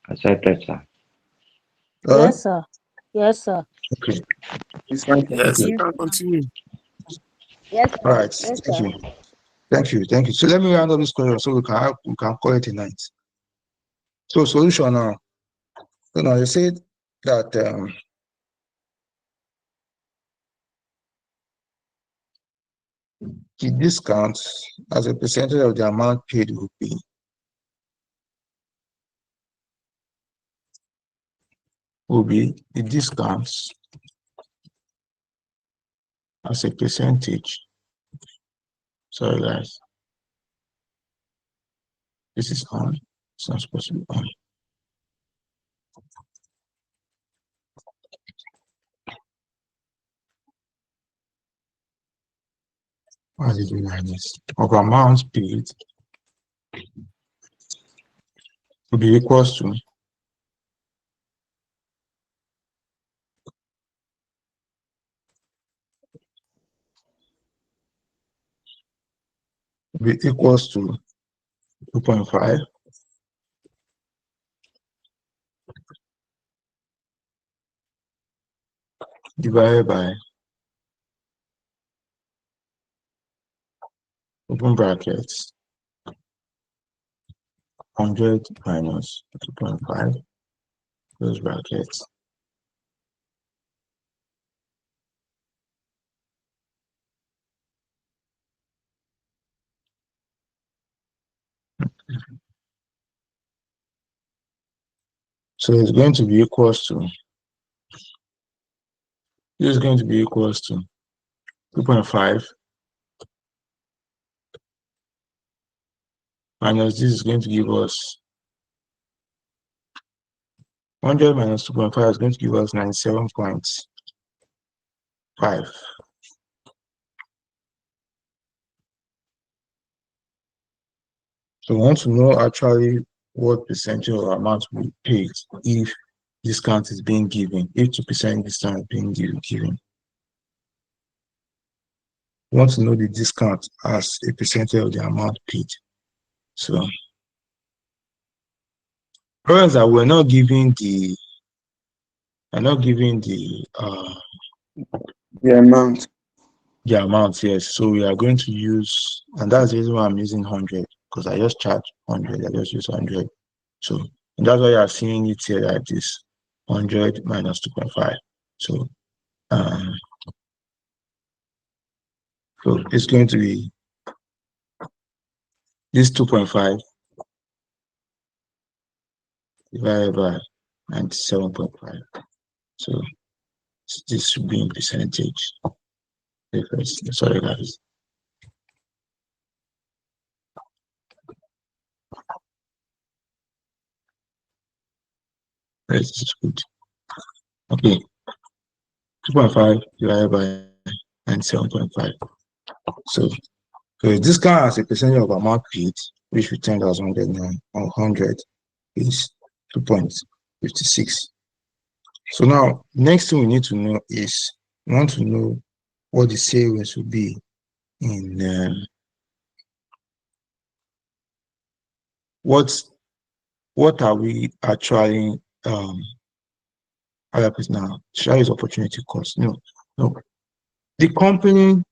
Accepted, sir. Yes, sir. Yes, sir. Okay. It's fine. Yes, Okay. you can continue. Yes, All sir. right. Yes, Thank sir. you. Thank you. Thank you. So let me round up this question so we can call it a night. So solution now. So now you said that the discount as a percentage of the amount paid will be the discounts as a percentage. Sorry guys. This is on. It's not supposed to be on. Why is it doing like this? Of amounts paid will be equals to be equals to 2.5 divided by open brackets 100 minus 2.5 close brackets. So it's going to be equals to, this is going to be equals to 2.5 minus this is going to give us 100 minus 2.5 is going to give us 97.5. So we want to know actually what percentage of amount will be paid if discount is being given, if 2% discount is being given. We want to know the discount as a percentage of the amount paid. So, whereas that we're not giving the amount. The amount, yes. So we are going to use, and that's the reason why I'm using 100, because I just charge 100, I just use 100. So and that's why you are seeing it here like this, 100 minus 2.5. So it's going to be This 2.5 divided by 97.5. So this should be in percentage. Sorry, guys. This is good. Okay. 2.5 divided by 97.5. So discount as a percentage of amount paid, which returned as 100 is 2.56. So now, next thing we need to know is we want to know what the savings will be in what are we actually now? Share is opportunity cost. No. The company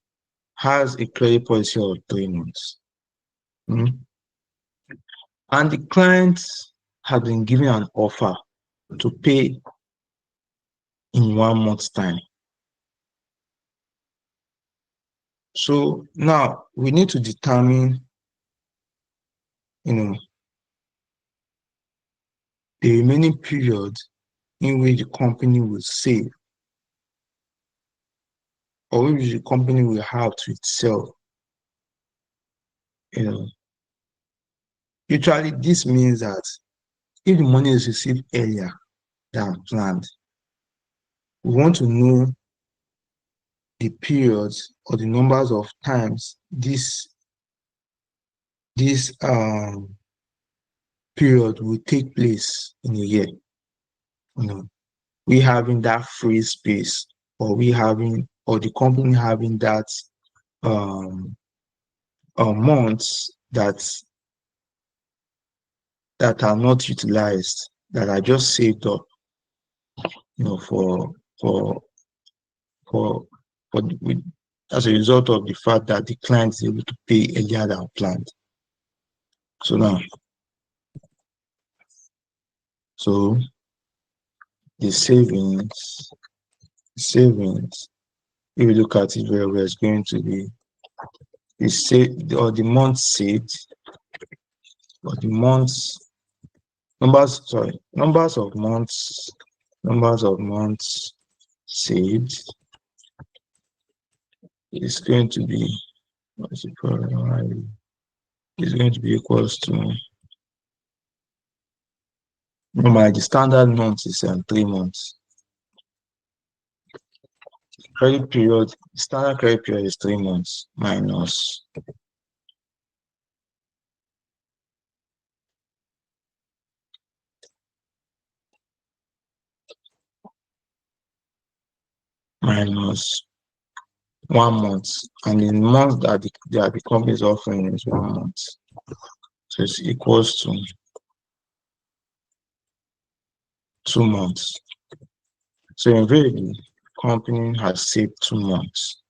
has a credit policy of 3 months. And the client has been given an offer to pay in 1 month's time. So now we need to determine, the remaining period in which the company will save, or which the company will have to itself. Usually this means that if the money is received earlier than planned, we want to know the periods or the numbers of times this period will take place in a year. We having that free space, or the company having that months that are not utilized, that are just saved up, as a result of the fact that the client is able to pay earlier than planned. So now, the savings, if you look at it very well, it's going to be the month saved, or the months, numbers of months saved is going to be, equals to, normally the standard month is 3 months. Standard credit period is 3 months minus minus 1 month, and the month that the company is offering is 1 month. So it's equals to 2 months. So invariably, the company has saved 2 months,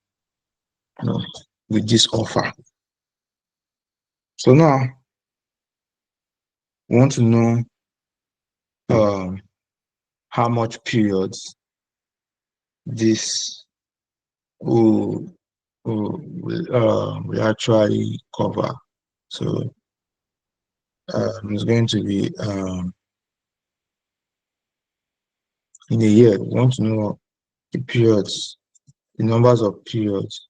with this offer. So now we want to know how much periods this will actually cover. So it's going to be in a year. We want to know the periods, the numbers of periods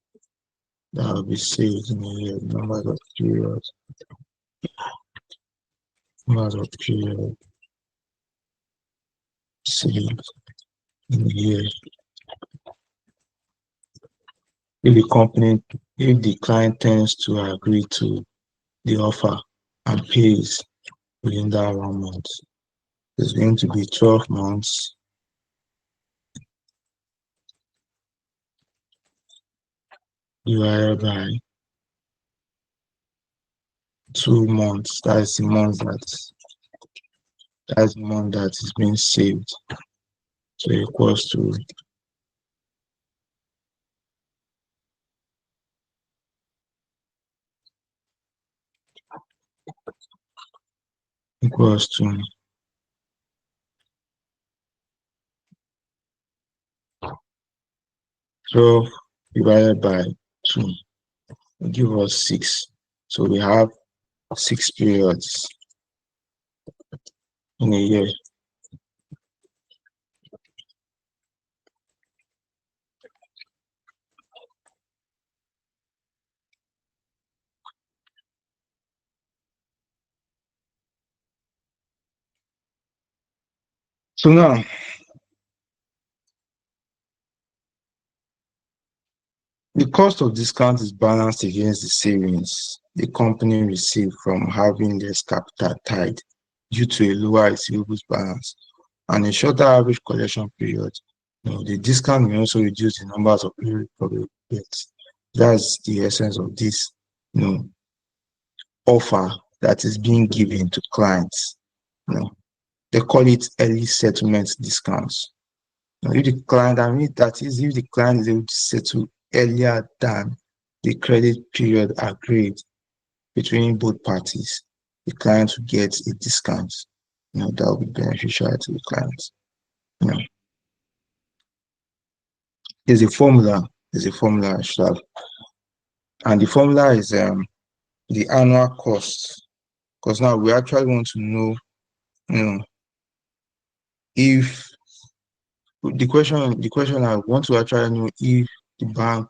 that will be saved in a year, numbers of periods saved in a year. If the client tends to agree to the offer and pays within that 1 month, it's going to be 12 months divided by 2 months. That's the month that is being saved. So equals to equals to 12 divided by 2 will give us 6. So we have 6 periods in a year. So now, the cost of discount is balanced against the savings the company received from having less capital tied due to a lower receivables balance and a shorter average collection period. The discount may also reduce the numbers of irrecoverable debts. That's the essence of this, offer that is being given to clients. They call it early settlement discounts. If the client, that is, if the client is able to settle earlier than the credit period agreed between both parties, the client will get a discount. That will be beneficial to the client. There's a formula. And the formula is the annual cost. Because now we actually want to know, if the question I want to actually know if the bank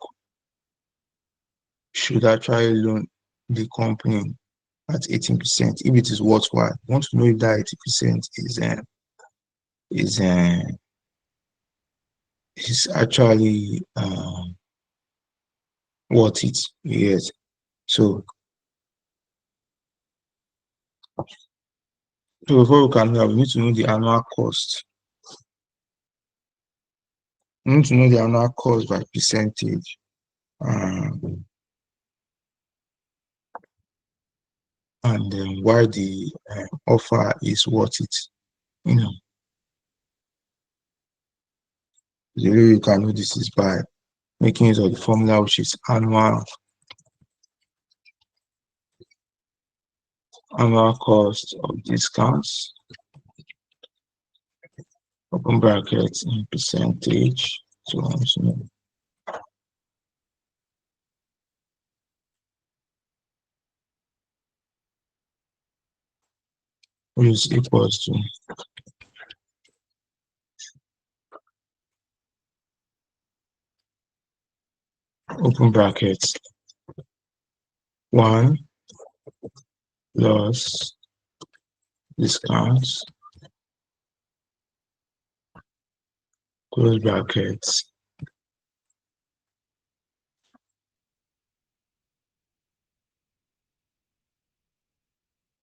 should actually loan the company at 18% if it is worthwhile. I want to know if that 80% is actually worth it. Yes. So before we can know, we need to know the annual cost. We need to know the annual cost by percentage. And then why the offer is worth it. The way you can know this is by making use of the formula, which is annual cost of discounts, open brackets, in percentage, so on. Which is equals to open brackets 1 plus discounts, close brackets,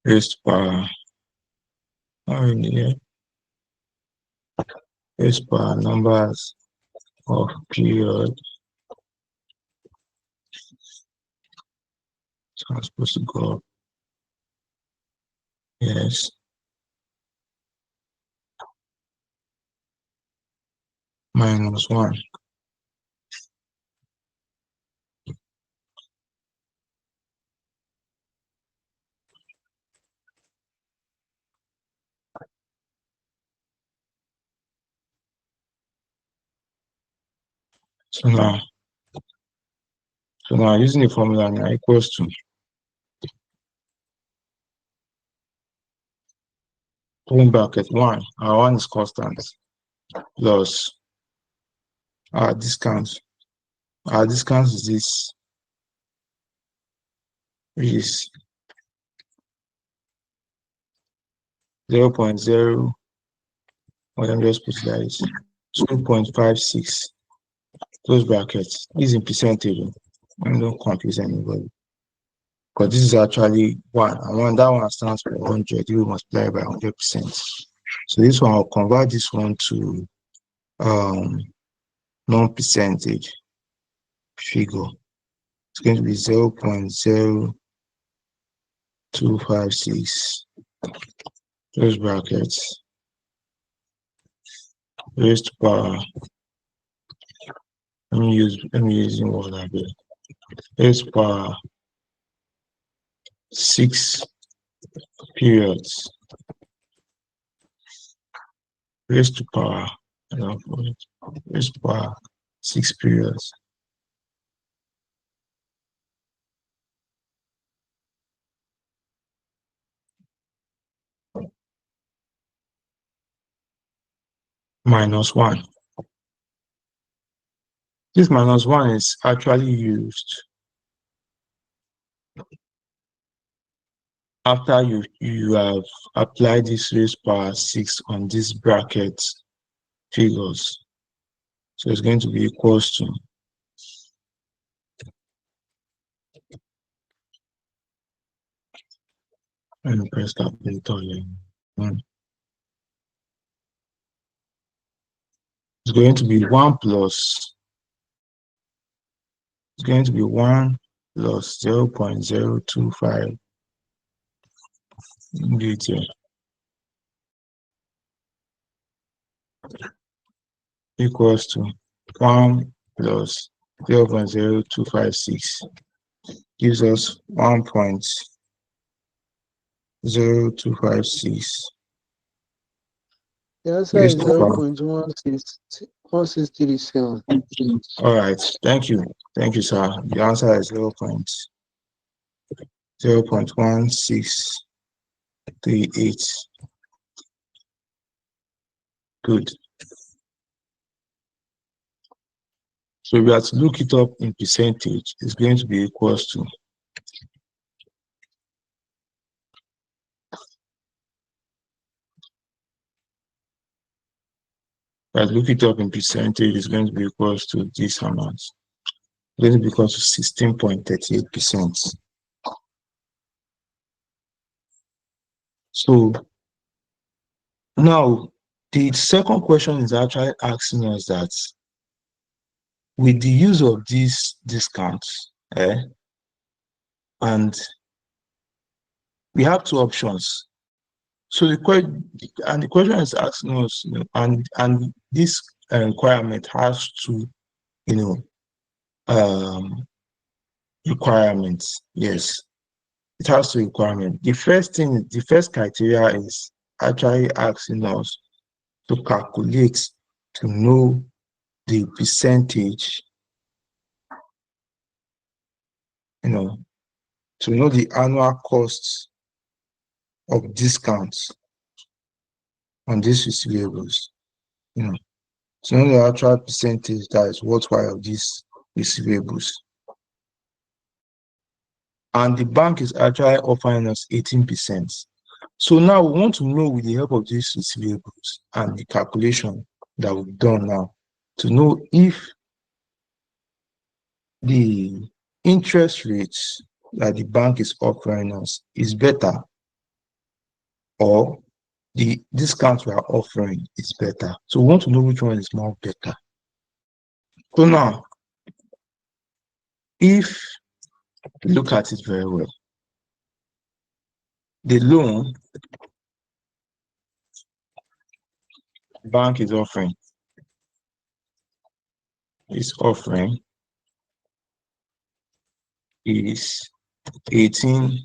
raised power, raised power numbers of period. So I'm supposed to go up. Yes. Minus 1. So now using the formula now equals to open bracket 1. Our 1 is constant plus our discount. Our discount is this, which is 0.0. Let me just put it like this, 2.56. Close brackets. This is in percentage. Don't confuse anybody. Because this is actually 1. And that one stands for 100. You multiply by 100%. So this one, I'll convert this one to non-percentage figure. It's going to be 0.0256. Close brackets. Raised power. Let me use what I did. Raised power 6 periods. Raised to power. Raised power 6 periods. minus 1. This minus 1 is actually used after you have applied this raised power 6 on these bracket figures. So it's going to be equals to let me press calculator here. It's going to be 1 plus, it's going to be 1 plus 0.025 equals to 1 plus 0.0256 gives us 1.0256. The answer is 0.1637. All right, thank you, sir. The answer is 0.1638. Good. So we have to look it up in percentage. It's going to be equals to look it up in percentage, it's going to be equals to this amount. It's going to be equal to 16.38%. So now the second question is actually asking us that with the use of these discounts, and we have two options. So the question is asking us, and this requirement has two, requirements. Yes, it has two requirements. The first criteria is actually asking us to calculate, to know the percentage, to know the annual costs of discounts on these receivables, to know the actual percentage that is worthwhile of these receivables. And the bank is actually offering us 18%. So now we want to know, with the help of these receivables and the calculation that we've done now, to know if the interest rates that the bank is offering us is better, or the discount we are offering is better. So we want to know which one is more better. So now, if you look at it very well, the loan the bank is offering is 18%.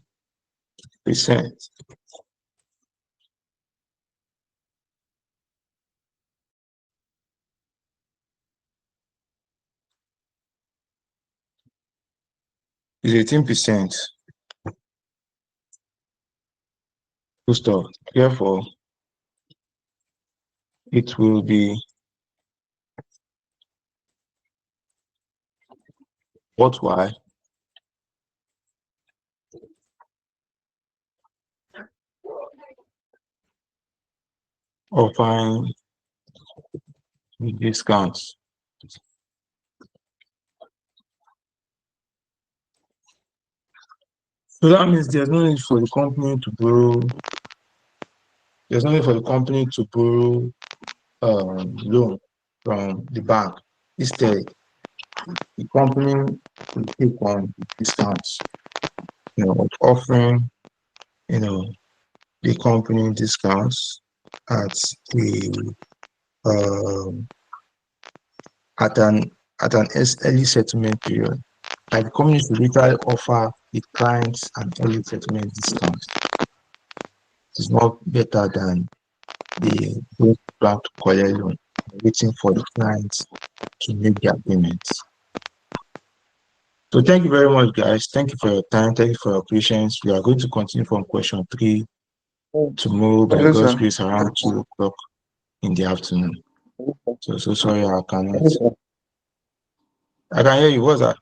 Is 18%. Stop. Therefore, it will be worthwhile offering discounts. So that means there's no need for the company to borrow. There's no need for the company to borrow loan from the bank. Instead, the company will take on discounts, offering, the company discounts at an early settlement period. Like the company should literally offer the clients an early settlement discount. It's not better than the bank to collect loan, waiting for the clients to make their payments. So thank you very much, guys. Thank you for your time. Thank you for your patience. We are going to continue from question 3 tomorrow by God's grace around 2 o'clock in the afternoon. So sorry, I cannot. I can hear you. What's that?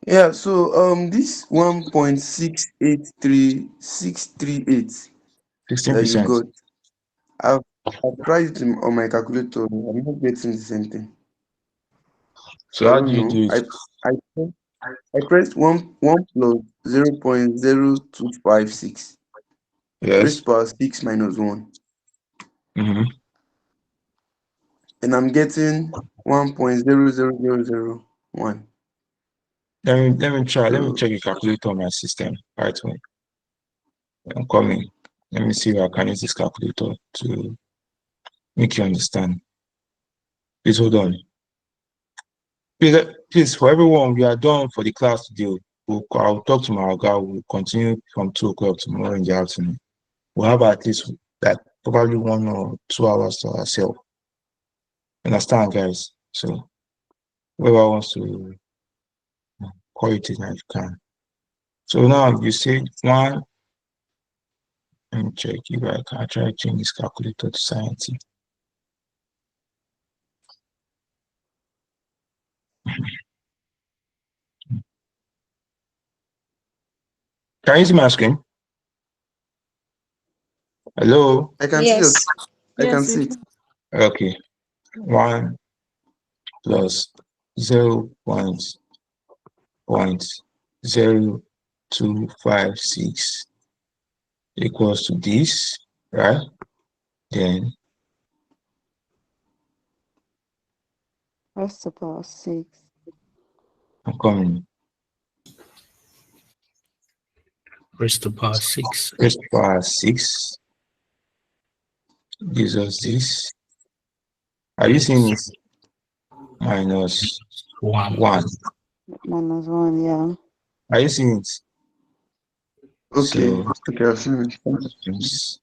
Yeah, so this 1.683638 that you 16%. got, I've tried it on my calculator. I'm not getting the same thing. So I how don't do you know. do it? I pressed one plus 0.0256. Yes. Raised power 6 minus 1. Mm-hmm. And I'm getting 1.00001. Let me try. Let me So check the calculator on my system. Right away. I'm coming. Let me see if I can use this calculator to make you understand. Please hold on. Please, for everyone, we are done for the class today. I'll talk to my guy. We'll continue from 2 o'clock tomorrow in the afternoon. We'll have at least like probably 1 or 2 hours to ourselves. Understand, guys? So whoever wants to call it in, if you can. So now you say 1. Let me check if I can try to change this calculator to science. Can you see my screen? Hello? I can see Yes. it. I can Yes, see we it. can. Okay. 1 plus 0.0256 equals to this, right? Then Raised to power 6. I'm coming. Raised to power 6. Raised to power 6 gives us this. Are you seeing it? Minus 1. Minus 1, yeah. Are you seeing it? Okay. So Okay, I've seen it. times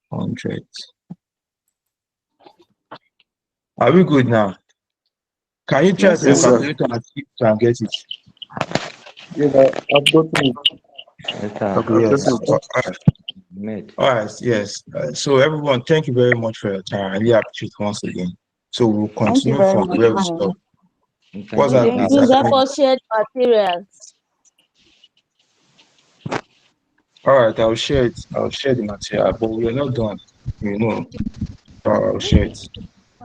100. Are we good now? Can you try Yes, to your Yes, sir. sir. calculator and see if you can get it? Yes, I've gotten it. Yes, sir. I've Yes. gotten it. All right. Yes. So everyone, thank you very much for your time. I really appreciate it once again. So we'll Thank you continue very from much. where we Sir. stopped. Thank What's you, that, sir. please? Please help us share the materials. All right, I'll share it. I'll share the material, but we're not done. You know, so I'll share it.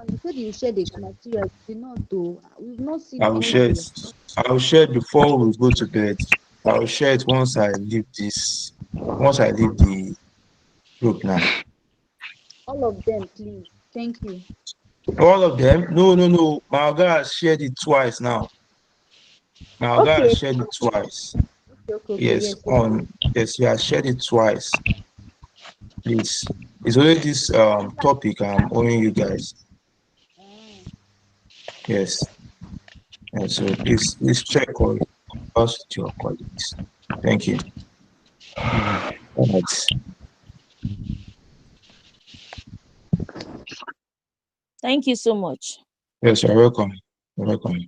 You said you shared the material. You did not do. We've not seen I'll any share of it. your. I'll share it before we go to bed. I'll share it once I leave this. Once I leave the group now. All of them, please. Thank you. All of them? No. My guy has shared it twice now. My guy has Okay. shared it twice. Okay. Yes, Yes. yes, he has shared it twice. Please. It's only this topic I'm owing you guys. Yes. And so please check all us to your colleagues. Thank you. All right. Thank you so much. Yes, you're welcome. You're welcome.